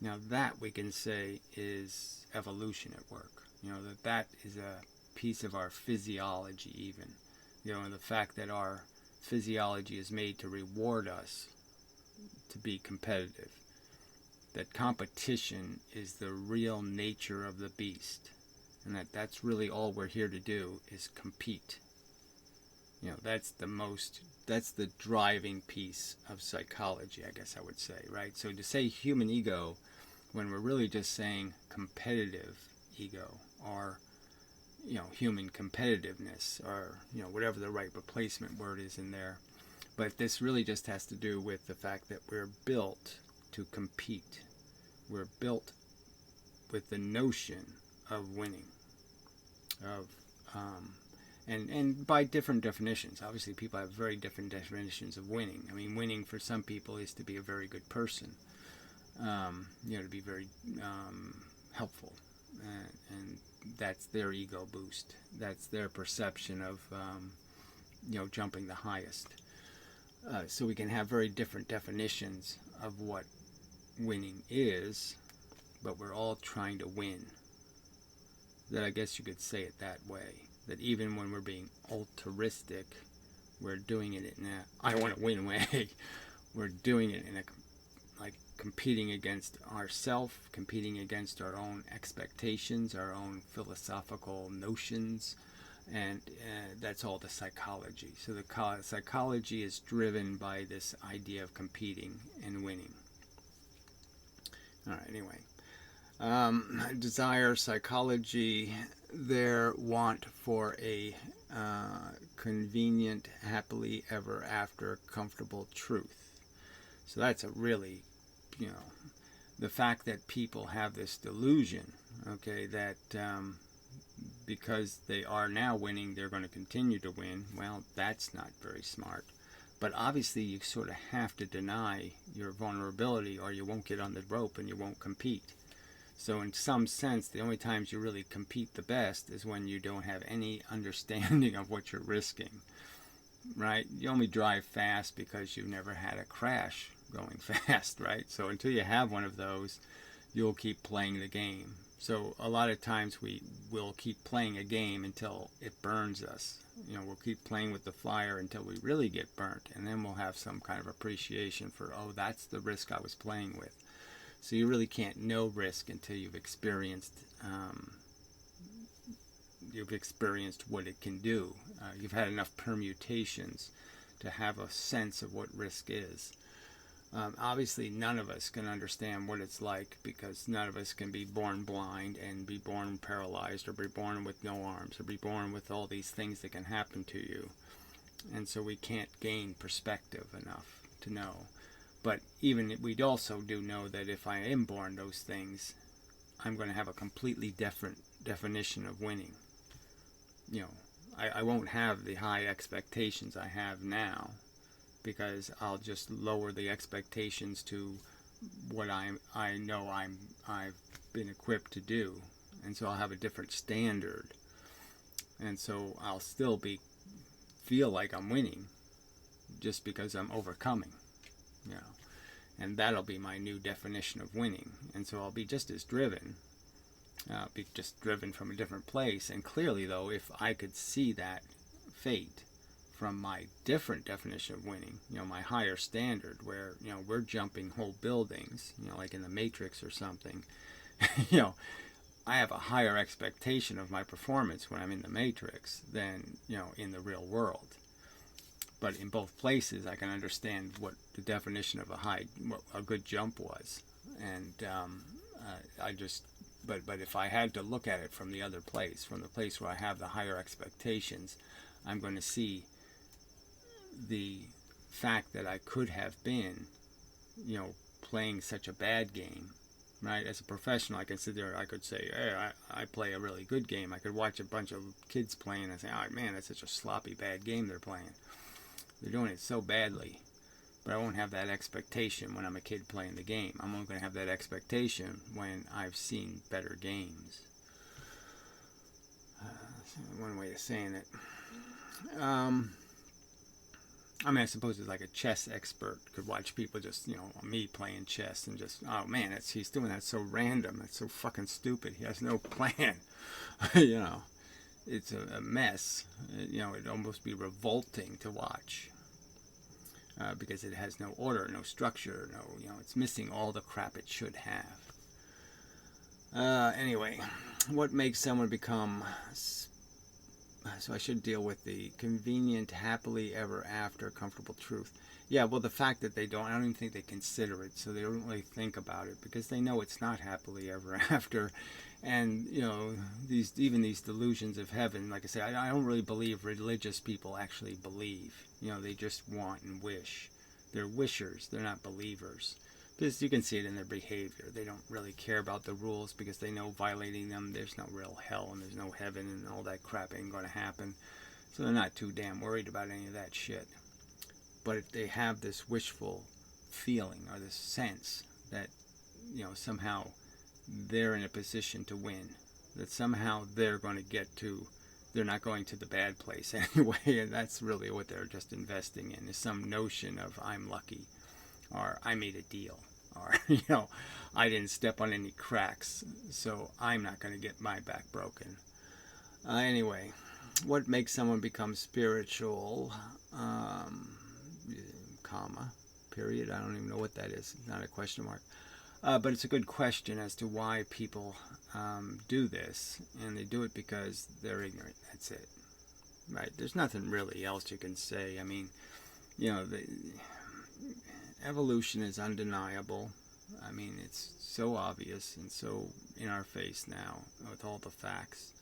Now that we can say is evolution at work. You know, that is a piece of our physiology even. You know, the fact that our physiology is made to reward us to be competitive. That competition is the real nature of the beast. And that's really all we're here to do is compete. You know, that's the driving piece of psychology, I guess I would say, right? So to say human ego when we're really just saying competitive ego, or, you know, human competitiveness, or, you know, whatever the right replacement word is in there. But this really just has to do with the fact that we're built to compete. We're built with the notion of winning, and by different definitions. Obviously, people have very different definitions of winning. I mean, winning for some people is to be a very good person, you know, to be very helpful, and that's their ego boost. That's their perception of, you know, jumping the highest. So we can have very different definitions of what winning is, but we're all trying to win. That I guess you could say it that way. That even when we're being altruistic, we're doing it in a I want to win way. We're doing it in a like competing against ourself, competing against our own expectations, our own philosophical notions, and that's all the psychology. So the psychology is driven by this idea of competing and winning. All right, anyway. Desire, psychology, their want for a convenient, happily ever after, comfortable truth. So that's a really, the fact that people have this delusion, okay, that because they are now winning, they're going to continue to win. Well, that's not very smart. But obviously, you sort of have to deny your vulnerability, or you won't get on the rope and you won't compete. So in some sense, the only times you really compete the best is when you don't have any understanding of what you're risking, right? You only drive fast because you've never had a crash going fast, right? So until you have one of those, you'll keep playing the game. So a lot of times we will keep playing a game until it burns us. We'll keep playing with the fire until we really get burnt, and then we'll have some kind of appreciation for, oh, that's the risk I was playing with. So you really can't know risk until you've experienced what it can do. You've had enough permutations to have a sense of what risk is. Obviously, none of us can understand what it's like, because none of us can be born blind and be born paralyzed, or be born with no arms, or be born with all these things that can happen to you. And so we can't gain perspective enough to know. But even we also do know that if I am born those things, I'm going to have a completely different definition of winning. I won't have the high expectations I have now, because I'll just lower the expectations to what I know I've been equipped to do, and so I'll have a different standard, and so I'll still feel like I'm winning, just because I'm overcoming, and that'll be my new definition of winning. And so I'll be just as driven, be just driven from a different place. And clearly, though, if I could see that fate from my different definition of winning, my higher standard, where we're jumping whole buildings, like in the Matrix or something, I have a higher expectation of my performance when I'm in the Matrix than in the real world. But in both places, I can understand what the definition of what a good jump was, and but if I had to look at it from the other place, from the place where I have the higher expectations, I'm going to see the fact that I could have been, playing such a bad game, right? As a professional, I can sit there, I could say, hey, I play a really good game. I could watch a bunch of kids playing and say, oh man, that's such a sloppy, bad game they're playing. They're doing it so badly. But I won't have that expectation when I'm a kid playing the game. I'm only going to have that expectation when I've seen better games. One way of saying it. I suppose it's like a chess expert could watch people just, me playing chess and just, oh man, he's doing that so random. It's so fucking stupid. He has no plan. It's a mess. It'd almost be revolting to watch. Because it has no order, no structure, it's missing all the crap it should have. Anyway, what makes someone become... So I should deal with the convenient, happily ever after, comfortable truth. Yeah, well, the fact that I don't even think they consider it, so they don't really think about it, because they know it's not happily ever after. And, these delusions of heaven, like I say, I don't really believe religious people actually believe. They just want and wish. They're wishers, they're not believers. Because you can see it in their behavior. They don't really care about the rules because they know violating them, there's no real hell and there's no heaven and all that crap ain't going to happen. So they're not too damn worried about any of that shit. But if they have this wishful feeling or this sense that, somehow they're in a position to win, that somehow they're going to get to they're not going to the bad place anyway, and that's really what they're just investing in, is some notion of I'm lucky, or I made a deal, or I didn't step on any cracks, so I'm not going to get my back broken. Anyway, what makes someone become spiritual? Comma, period. I don't even know what that is. It's not a question mark. But it's a good question as to why people do this, and they do it because they're ignorant. That's it, right? There's nothing really else you can say. I mean, the evolution is undeniable. I mean, it's so obvious and so in our face now with all the facts,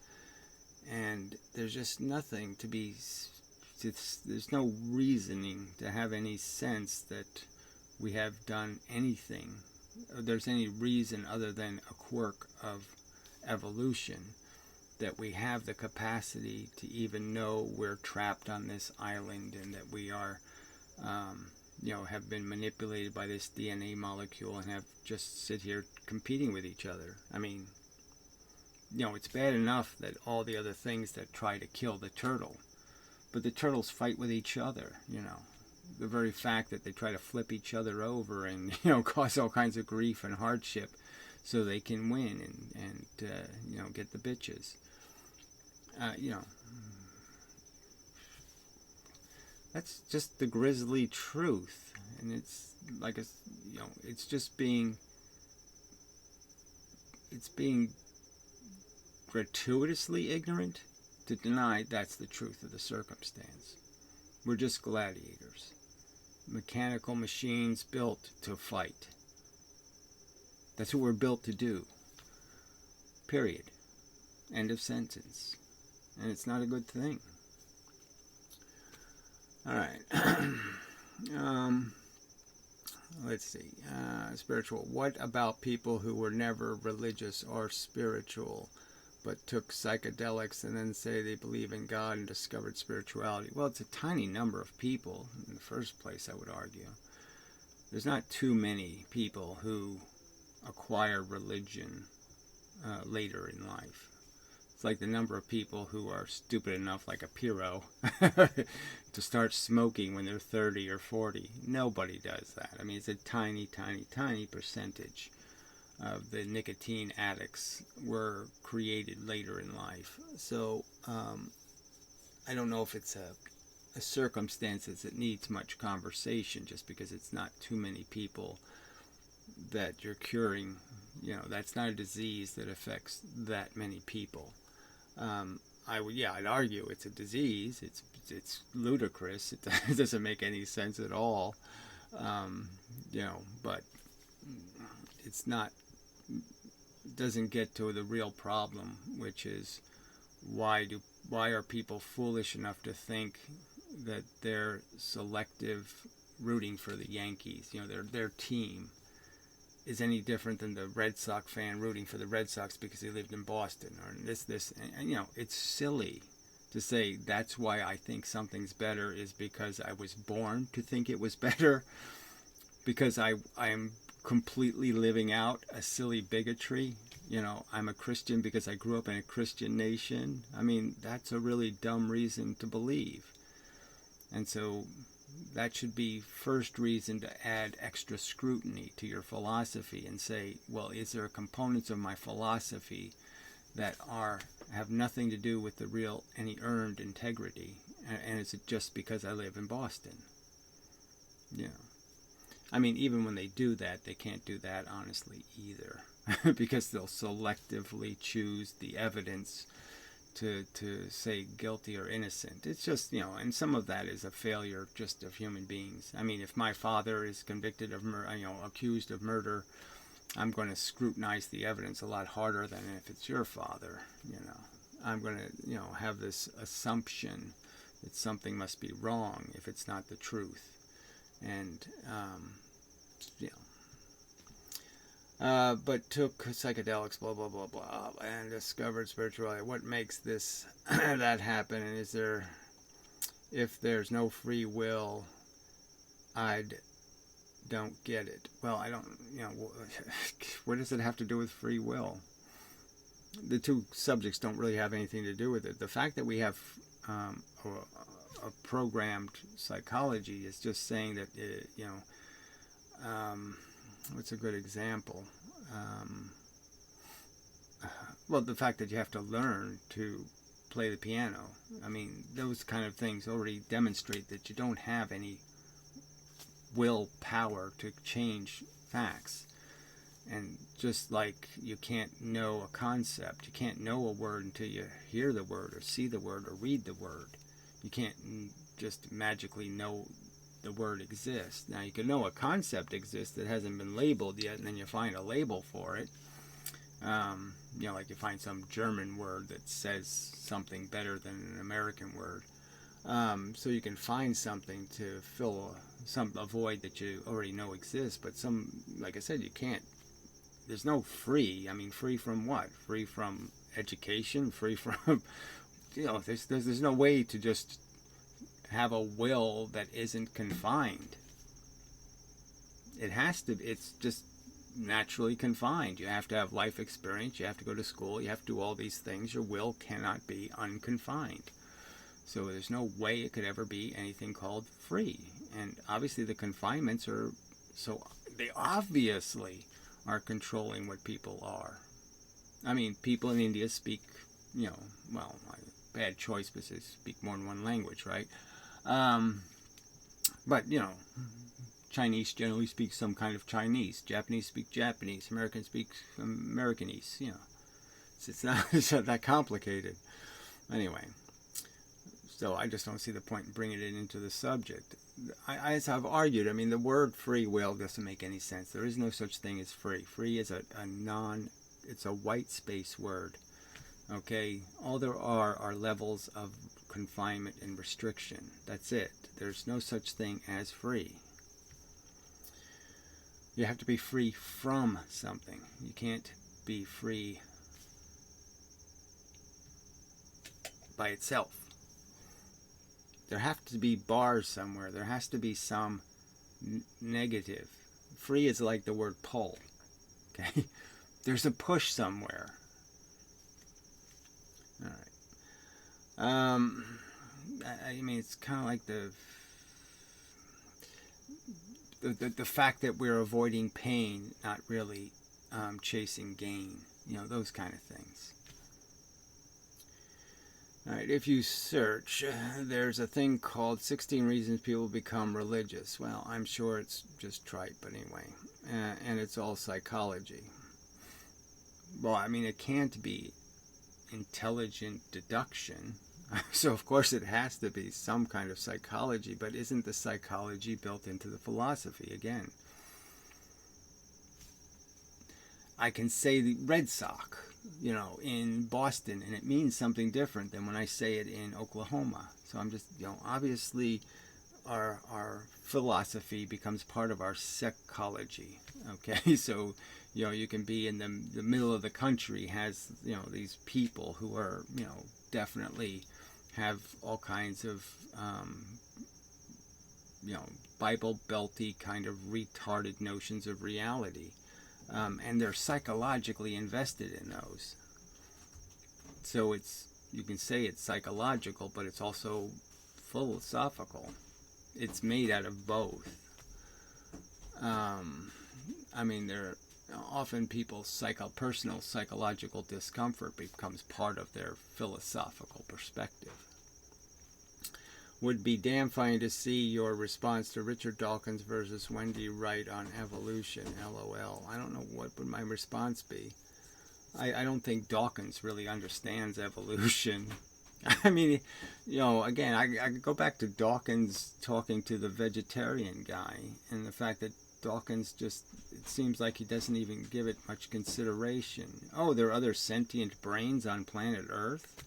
and there's just nothing to be. There's no reasoning to have any sense that we have done anything. There's any reason other than a quirk of evolution that we have the capacity to even know we're trapped on this island, and that we are, have been manipulated by this DNA molecule and have just sit here competing with each other. I mean, it's bad enough that all the other things that try to kill the turtle, but the turtles fight with each other, The very fact that they try to flip each other over and, cause all kinds of grief and hardship so they can win and get the bitches. That's just the grisly truth. And it's like, it's just being gratuitously ignorant to deny that's the truth of the circumstance. We're just gladiators. Mechanical machines built to fight. That's what we're built to do. Period. End of sentence. And it's not a good thing. All right. Let's see. Spiritual. What about people who were never religious or spiritual, but took psychedelics and then say they believe in God and discovered spirituality? Well, it's a tiny number of people in the first place, I would argue. There's not too many people who acquire religion later in life. It's like the number of people who are stupid enough, like a Piro, to start smoking when they're 30 or 40. Nobody does that. I mean, it's a tiny, tiny, tiny percentage of the nicotine addicts were created later in life. So I don't know if it's a circumstances that needs much conversation, just because it's not too many people that you're curing. That's not a disease that affects that many people. I'd argue it's a disease. It's ludicrous. It doesn't make any sense at all. But it's not. Doesn't get to the real problem, which is why are people foolish enough to think that their selective rooting for the Yankees, their team, is any different than the Red Sox fan rooting for the Red Sox because they lived in Boston, or this, and it's silly to say that's why I think something's better is because I was born to think it was better, because I am completely living out a silly bigotry. I'm a Christian because I grew up in a Christian nation. I mean, that's a really dumb reason to believe. And so that should be first reason to add extra scrutiny to your philosophy and say, well, is there components of my philosophy that have nothing to do with any earned integrity? And is it just because I live in Boston? I mean, even when they do that, they can't do that honestly either, because they'll selectively choose the evidence to say guilty or innocent. It's just, and some of that is a failure just of human beings. I mean, if my father is convicted of accused of murder, I'm going to scrutinize the evidence a lot harder than if it's your father. I'm going to, have this assumption that something must be wrong if it's not the truth. And, but took psychedelics, blah, blah, blah, blah, and discovered spirituality. What makes that happen? And if there's no free will, I don't get it. Well, I don't, what does it have to do with free will? the two subjects don't really have anything to do with it. The fact that we have a programmed psychology is just saying that, what's a good example? Well, the fact that you have to learn to play the piano. I mean, those kind of things already demonstrate that you don't have any willpower to change facts. And just like you can't know a concept, you can't know a word until you hear the word or see the word or read the word. You can't just magically know the word exists. Now, you can know a concept exists that hasn't been labeled yet, and then you find a label for it. Like you find some German word that says something better than an American word. So you can find something to fill a void that you already know exists, but like I said, you can't. There's no free. I mean, free from what? Free from education? Free from, there's no way to just have a will that isn't confined. It's just naturally confined. You have to have life experience, you have to go to school, you have to do all these things. Your will cannot be unconfined. So there's no way it could ever be anything called free. And obviously the confinements they obviously are controlling what people are. I mean, people in India speak, bad choice because they speak more than one language, right? But, Chinese generally speak some kind of Chinese. Japanese speak Japanese. Americans speak Americanese. It's not that complicated. Anyway, so I just don't see the point in bringing it into the subject. As I've argued, I mean, the word free will doesn't make any sense. There is no such thing as free. Free is it's a white space word. Okay? All there are levels of confinement and restriction. That's it. There's no such thing as free. You have to be free from something. You can't be free by itself. There have to be bars somewhere. There has to be some negative. Free is like the word pull. Okay? There's a push somewhere. All right. I mean, it's kind of like the fact that we're avoiding pain, not really chasing gain. Those kind of things. All right, if you search, there's a thing called 16 Reasons People Become Religious. Well, I'm sure it's just trite, but anyway. And it's all psychology. Well, I mean, it can't be intelligent deduction. So, of course, it has to be some kind of psychology, but isn't the psychology built into the philosophy again? I can say the Red Sox, in Boston, and it means something different than when I say it in Oklahoma. So I'm just, obviously our philosophy becomes part of our psychology. Okay, so, you can be in the middle of the country, has, these people who are, definitely have all kinds of, Bible belty kind of retarded notions of reality. And they're psychologically invested in those. So you can say it's psychological, but it's also philosophical. It's made out of both. I mean, there often people's personal psychological discomfort becomes part of their philosophical perspective. Would be damn fine to see your response to Richard Dawkins versus Wendy Wright on evolution, LOL. I don't know what would my response be. I don't think Dawkins really understands evolution. I mean, again, I go back to Dawkins talking to the vegetarian guy, and the fact that Dawkins it seems like he doesn't even give it much consideration. Oh, there are other sentient brains on planet Earth?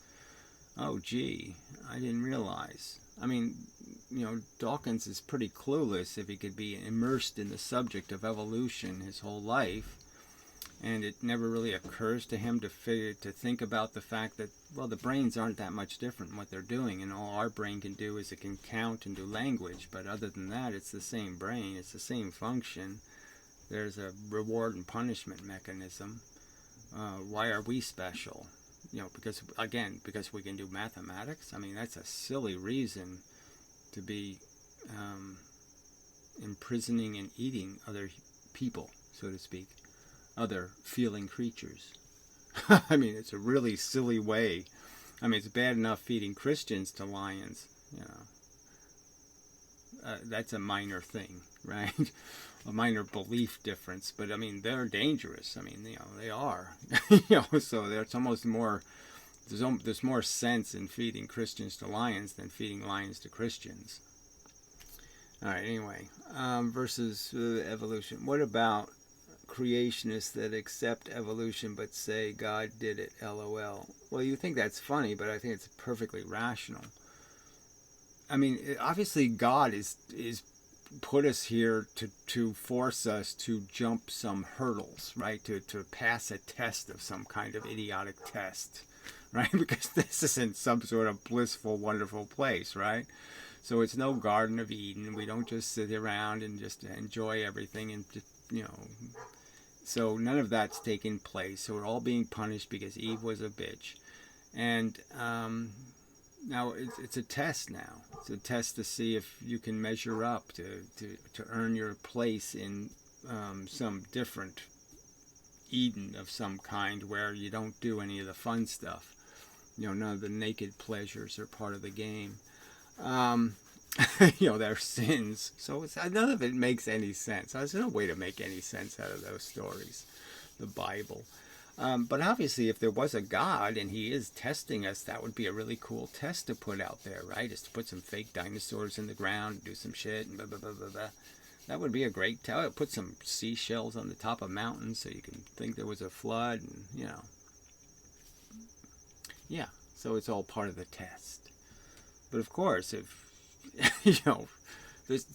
Oh, gee, I didn't realize. I mean, Dawkins is pretty clueless if he could be immersed in the subject of evolution his whole life, and it never really occurs to him to think about the fact that, well, the brains aren't that much different in what they're doing, and all our brain can do is it can count and do language, but other than that, it's the same brain, it's the same function. There's a reward and punishment mechanism. why are we special? Because we can do mathematics. I mean, that's a silly reason to be imprisoning and eating other people, so to speak, other feeling creatures. I mean, it's a really silly way. I mean, it's bad enough feeding Christians to lions, that's a minor thing, right? A minor belief difference, but I mean, they're dangerous. I mean, they are. So there's almost more. There's more sense in feeding Christians to lions than feeding lions to Christians. All right. Anyway, versus evolution. What about creationists that accept evolution but say God did it? LOL. Well, you think that's funny, but I think it's perfectly rational. I mean, obviously God is put us here to force us to jump some hurdles, right? To pass a test of some kind of idiotic test, right? Because this isn't some sort of blissful, wonderful place, right? So it's no Garden of Eden. We don't just sit around and just enjoy everything and just, So none of that's taking place. So we're all being punished because Eve was a bitch. And now it's a test now. It's a test to see if you can measure up to earn your place in some different Eden of some kind where you don't do any of the fun stuff. None of the naked pleasures are part of the game. They're sins. So none of it makes any sense. There's no way to make any sense out of those stories, the Bible. But obviously, if there was a God and he is testing us, that would be a really cool test to put out there, right? Is to put some fake dinosaurs in the ground, do some shit, and blah, blah, blah, blah, blah. That would be a great test. Put some seashells on the top of mountains so you can think there was a flood, and, Yeah, so it's all part of the test. But of course, if,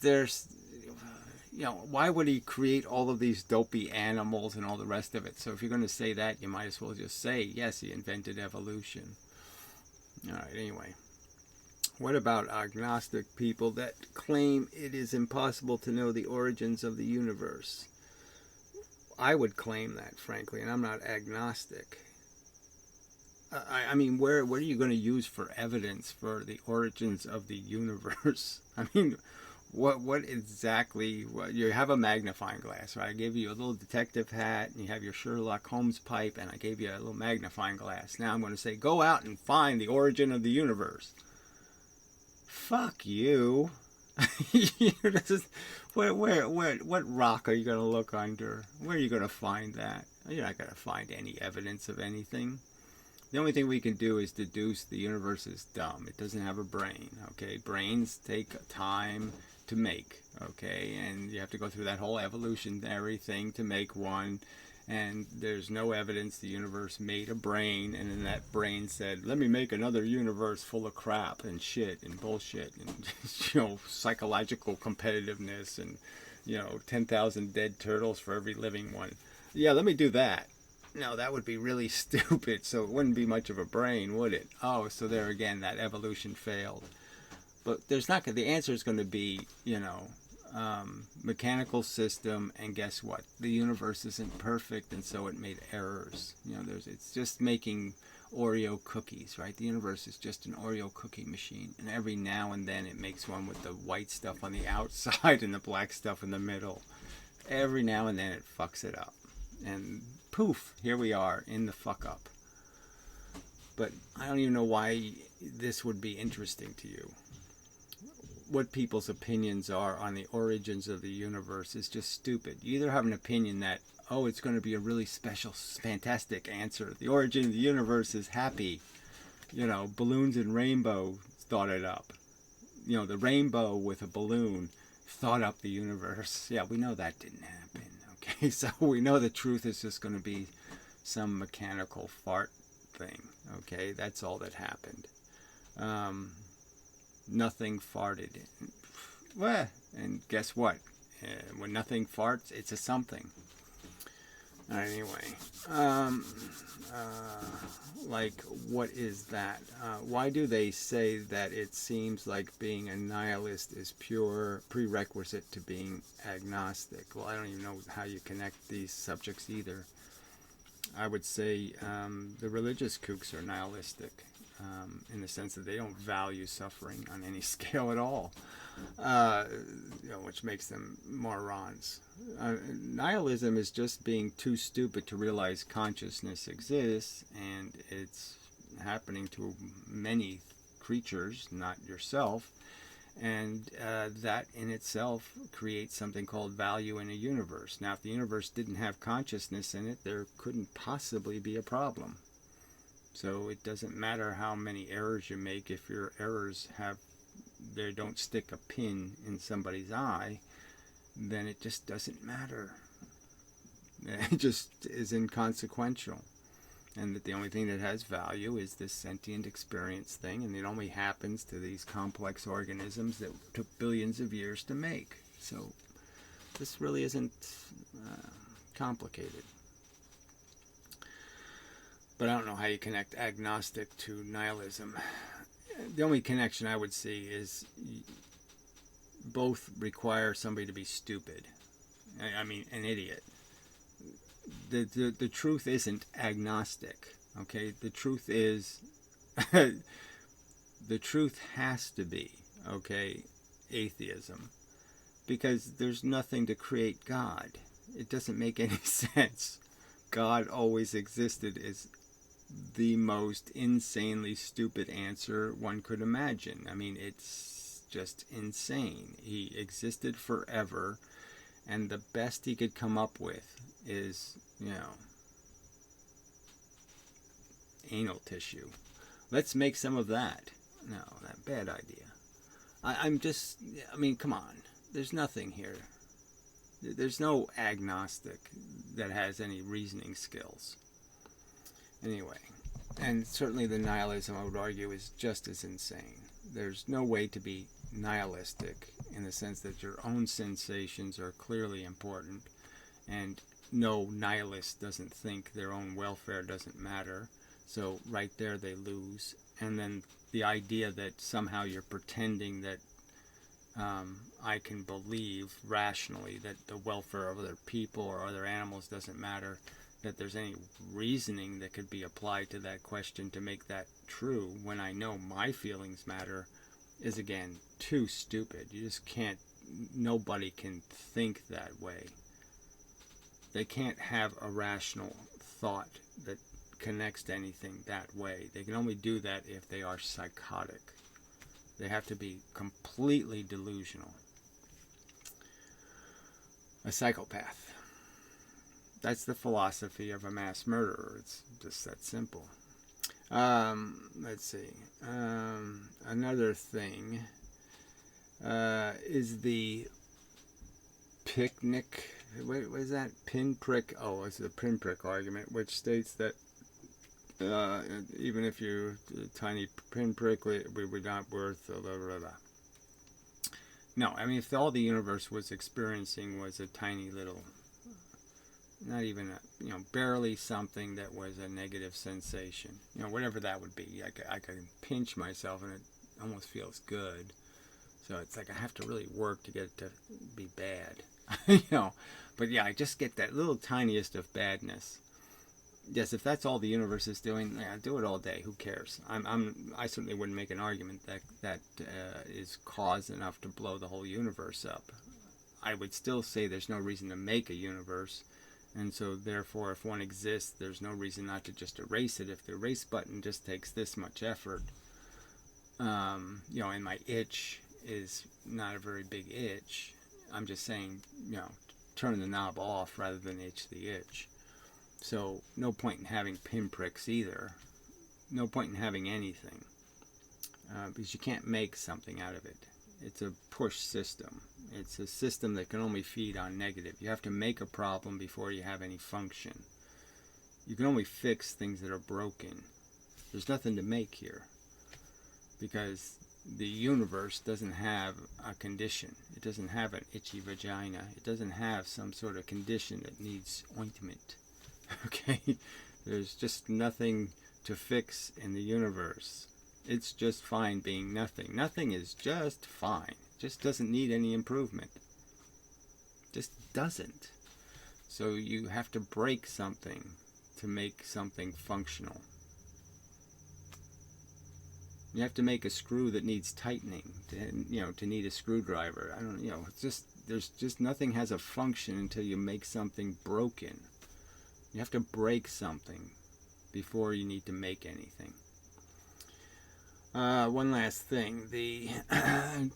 there's why would he create all of these dopey animals and all the rest of it? So if you're going to say that, you might as well just say, yes, he invented evolution. All right, anyway. What about agnostic people that claim it is impossible to know the origins of the universe? I would claim that, frankly, and I'm not agnostic. I mean, where are you going to use for evidence for the origins of the universe? I mean, what exactly? You have a magnifying glass, right? I gave you a little detective hat, and you have your Sherlock Holmes pipe, and I gave you a little magnifying glass. Now I'm going to say, go out and find the origin of the universe. Fuck you. What rock are you going to look under? Where are you going to find that? You're not going to find any evidence of anything. The only thing we can do is deduce the universe is dumb. It doesn't have a brain, okay? Brains take time to make, okay? And you have to go through that whole evolutionary thing to make one. And there's no evidence the universe made a brain, and then that brain said, let me make another universe full of crap and shit and bullshit and, psychological competitiveness and, 10,000 dead turtles for every living one. Yeah, let me do that. No, that would be really stupid, so it wouldn't be much of a brain, would it? Oh, so there again, that evolution failed. But the answer is going to be, mechanical system, and guess what? The universe isn't perfect, and so it made errors. It's just making Oreo cookies, right? The universe is just an Oreo cookie machine, and every now and then it makes one with the white stuff on the outside and the black stuff in the middle. Every now and then it fucks it up. And poof, here we are in the fuck up. But I don't even know why this would be interesting to you. What people's opinions are on the origins of the universe is just stupid. You either have an opinion that, it's going to be a really special, fantastic answer. The origin of the universe is happy. Balloons and rainbow thought it up. The rainbow with a balloon thought up the universe. Yeah, we know that didn't happen. Okay, so we know the truth is just going to be some mechanical fart thing. Okay, that's all that happened. Nothing farted. Well, and guess what? When nothing farts, it's a something. All right, anyway. What is that? Why do they say that it seems like being a nihilist is pure prerequisite to being agnostic? Well, I don't even know how you connect these subjects either. I would say the religious kooks are nihilistic in the sense that they don't value suffering on any scale at all, which makes them morons. Nihilism is just being too stupid to realize consciousness exists, and it's happening to many creatures, not yourself, and that in itself creates something called value in a universe. Now, if the universe didn't have consciousness in it, there couldn't possibly be a problem. So it doesn't matter how many errors you make. If your errors they don't stick a pin in somebody's eye, then it just doesn't matter. It just is inconsequential. And that the only thing that has value is this sentient experience thing, and it only happens to these complex organisms that took billions of years to make. So this really isn't complicated. But I don't know how you connect agnostic to nihilism. The only connection I would see is both require somebody to be stupid. I mean, an idiot. The truth isn't agnostic, okay? The truth is, the truth has to be, okay, atheism. Because there's nothing to create God. It doesn't make any sense. God always existed is the most insanely stupid answer one could imagine. I mean, it's just insane. He existed forever, and the best he could come up with is, anal tissue. Let's make some of that. No, that bad idea. I mean, come on. There's nothing here. There's no agnostic that has any reasoning skills. Anyway, and certainly the nihilism, I would argue, is just as insane. There's no way to be nihilistic in the sense that your own sensations are clearly important, and no nihilist doesn't think their own welfare doesn't matter. So right there they lose. And then the idea that somehow you're pretending that I can believe rationally that the welfare of other people or other animals doesn't matter, that there's any reasoning that could be applied to that question to make that true when I know my feelings matter, is again too stupid. You just can't, nobody can think that way. They can't have a rational thought that connects to anything that way. They can only do that if they are psychotic. They have to be completely delusional. A psychopath. That's the philosophy of a mass murderer. It's just that simple. Let's see. Another thing is the picnic. What is that? Pinprick. Oh, it's the Pinprick Argument, which states that even if you're a tiny pinprick, we were not worth. Blah, blah, blah. No, I mean, if all the universe was experiencing was a tiny little, not even barely something that was a negative sensation, whatever that would be. I can pinch myself and it almost feels good. So it's like I have to really work to get it to be bad, But yeah, I just get that little tiniest of badness. Yes, if that's all the universe is doing, yeah, do it all day. Who cares? I certainly wouldn't make an argument that is cause enough to blow the whole universe up. I would still say there's no reason to make a universe, and so therefore, if one exists, there's no reason not to just erase it. If the erase button just takes this much effort, and my itch is not a very big itch. I'm just saying, turn the knob off rather than itch the itch. So no point in having pinpricks either. No point in having anything. Because you can't make something out of it. It's a push system. It's a system that can only feed on negative. You have to make a problem before you have any function. You can only fix things that are broken. There's nothing to make here. Because the universe doesn't have a condition. It doesn't have an itchy vagina. It doesn't have some sort of condition that needs ointment. Okay? There's just nothing to fix in the universe. It's just fine being nothing. Nothing is just fine. Just doesn't need any improvement. Just doesn't. So you have to break something to make something functional. You have to make a screw that needs tightening, to need a screwdriver. I don't, it's just, there's just nothing has a function until you make something broken. You have to break something before you need to make anything. One last thing. The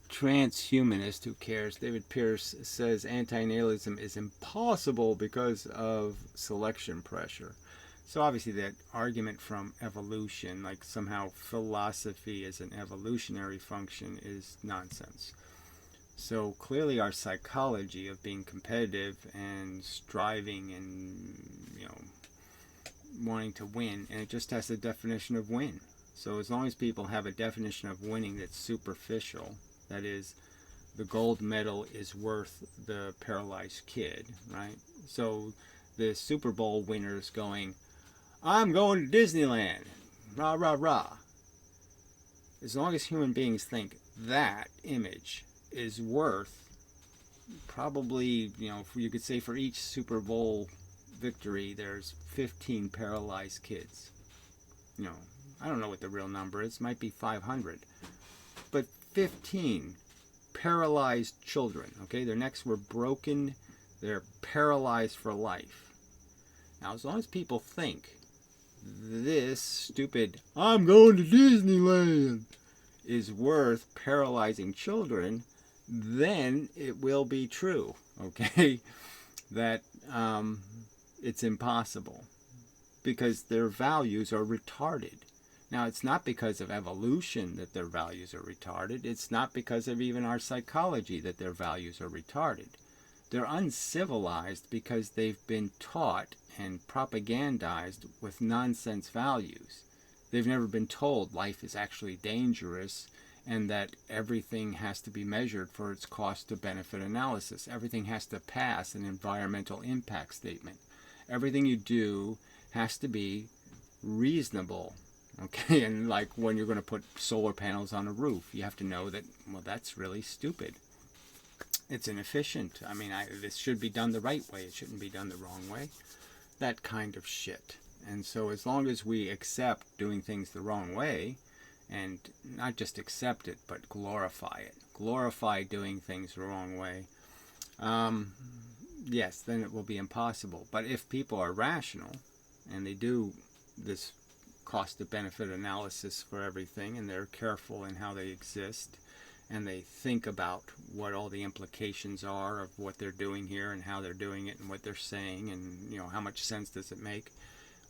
transhumanist, who cares, David Pierce, says anti-nihilism is impossible because of selection pressure. So obviously that argument from evolution, like somehow philosophy is an evolutionary function, is nonsense. So clearly our psychology of being competitive and striving and, wanting to win, and it just has a definition of win. So as long as people have a definition of winning that's superficial, that is, the gold medal is worth the paralyzed kid, right? So the Super Bowl winners going, I'm going to Disneyland, rah, rah, rah. As long as human beings think that image is worth probably, you could say for each Super Bowl victory, there's 15 paralyzed kids. I don't know what the real number is. It might be 500. But 15 paralyzed children, okay? Their necks were broken. They're paralyzed for life. Now, as long as people think this stupid, I'm going to Disneyland, is worth paralyzing children, then it will be true, okay? That it's impossible because their values are retarded. Now, it's not because of evolution that their values are retarded. It's not because of even our psychology that their values are retarded. They're uncivilized because they've been taught and propagandized with nonsense values. They've never been told life is actually dangerous and that everything has to be measured for its cost to benefit analysis. Everything has to pass an environmental impact statement. Everything you do has to be reasonable. Okay, and like when you're going to put solar panels on a roof, you have to know that, well, that's really stupid. It's inefficient. I mean, this should be done the right way. It shouldn't be done the wrong way. That kind of shit. And so as long as we accept doing things the wrong way, and not just accept it, but glorify it, glorify doing things the wrong way, yes, then it will be impossible. But if people are rational, and they do this cost-to-benefit analysis for everything, and they're careful in how they exist, and they think about what all the implications are of what they're doing here and how they're doing it and what they're saying and how much sense does it make,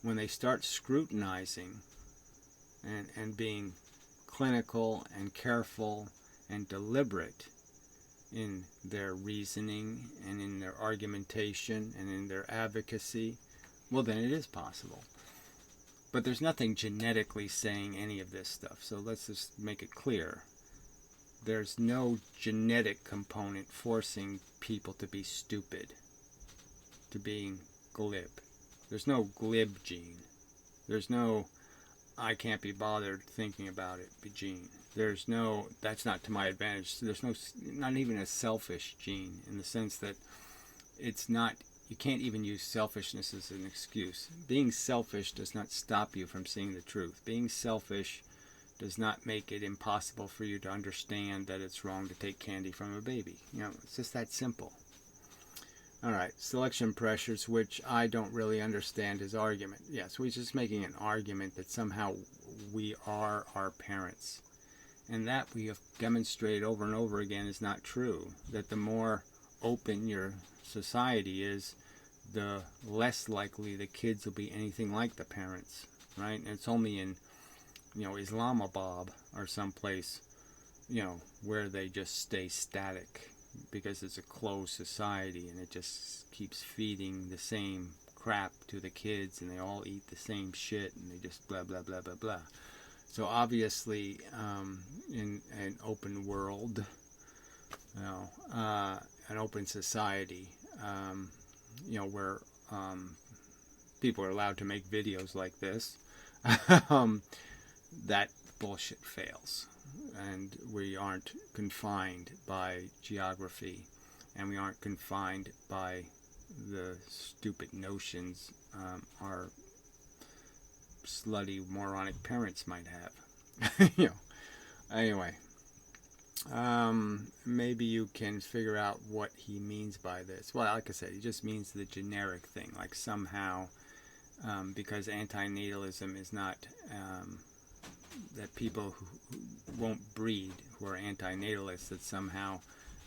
when they start scrutinizing and being clinical and careful and deliberate in their reasoning and in their argumentation and in their advocacy, well, then it is possible. But there's nothing genetically saying any of this stuff. So let's just make it clear. There's no genetic component forcing people to be stupid, to being glib. There's no glib gene. There's no I can't be bothered thinking about it gene. There's no, that's not to my advantage. There's no, not even a selfish gene, in the sense that it's not, you can't even use selfishness as an excuse. Being selfish does not stop you from seeing the truth. Being selfish does not make it impossible for you to understand that it's wrong to take candy from a baby. It's just that simple. All right, selection pressures, which I don't really understand his argument. Yes, we're just making an argument that somehow we are our parents. And that we have demonstrated over and over again is not true. That the more open your society is, the less likely the kids will be anything like the parents, right? And it's only in, Islamabad or someplace, where they just stay static, because it's a closed society and it just keeps feeding the same crap to the kids, and they all eat the same shit, and they just blah, blah, blah, blah, blah. So obviously, in an open world, an open society, where people are allowed to make videos like this, that bullshit fails. And we aren't confined by geography, and we aren't confined by the stupid notions our slutty, moronic parents might have. You know. Anyway, maybe you can figure out what he means by this. Well, like I said, he just means the generic thing, like somehow, because antinatalism is not that people who won't breed, who are antinatalists, that somehow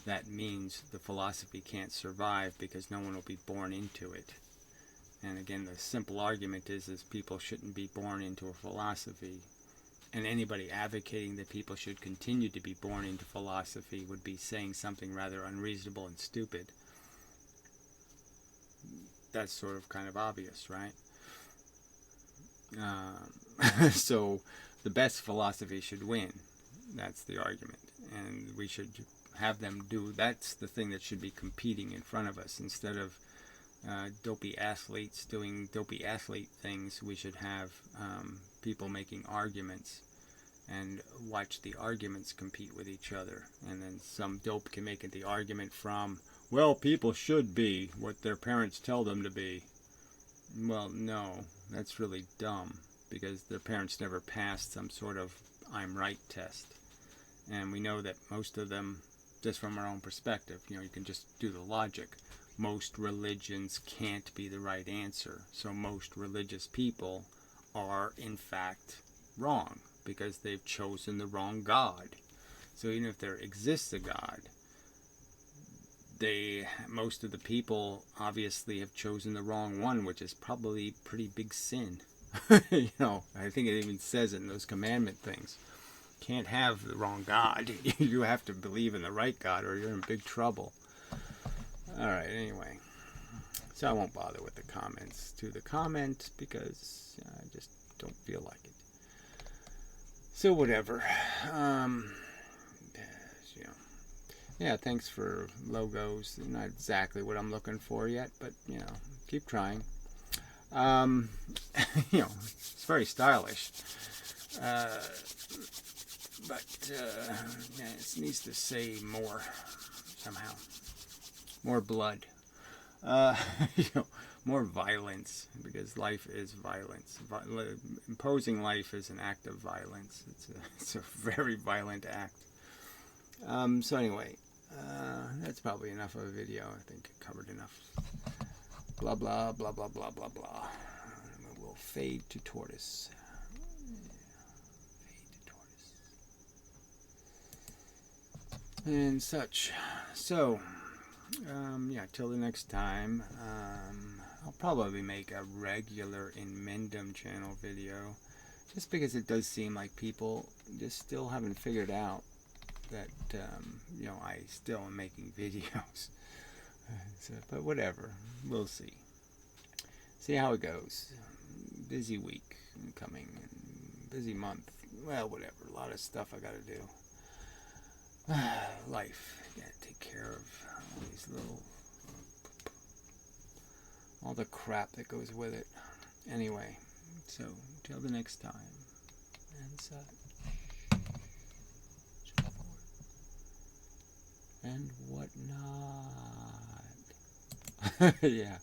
that means the philosophy can't survive because no one will be born into it. And again, the simple argument is people shouldn't be born into a philosophy. And anybody advocating that people should continue to be born into philosophy would be saying something rather unreasonable and stupid. That's sort of kind of obvious, right? So the best philosophy should win. That's the argument. And we should have them do, that's the thing that should be competing in front of us. Instead of dopey athletes doing dopey athlete things, we should have people making arguments and watch the arguments compete with each other. And then some dope can make it the argument from, well, people should be what their parents tell them to be. Well, no, that's really dumb, because their parents never passed some sort of I'm right test. And we know that most of them, just from our own perspective, you can just do the logic. Most religions can't be the right answer. So most religious people are, in fact, wrong, because they've chosen the wrong God. So even if there exists a God, most of the people obviously have chosen the wrong one, which is probably a pretty big sin. I think it even says it in those commandment things. Can't have the wrong God. You have to believe in the right God or you're in big trouble. Alright, anyway. So I won't bother with the comments to the comment because I just don't feel like it. So whatever. Yeah, thanks for logos. Not exactly what I'm looking for yet, but keep trying. It's very stylish. But it needs to say more somehow. More blood. More violence, because life is violence. Imposing life is an act of violence. It's a very violent act. So anyway, that's probably enough of a video. I think it covered enough. Blah, blah, blah, blah, blah, blah, blah. We'll fade to tortoise. And such. So, till the next time, I'll probably make a regular Inmendum channel video, just because it does seem like people just still haven't figured out that, I still am making videos. But whatever, we'll see. See how it goes. Busy week coming, busy month. Well, whatever, a lot of stuff I gotta do. Life. You gotta take care of all these all the crap that goes with it. Anyway, so till the next time, and such, and whatnot. Yeah.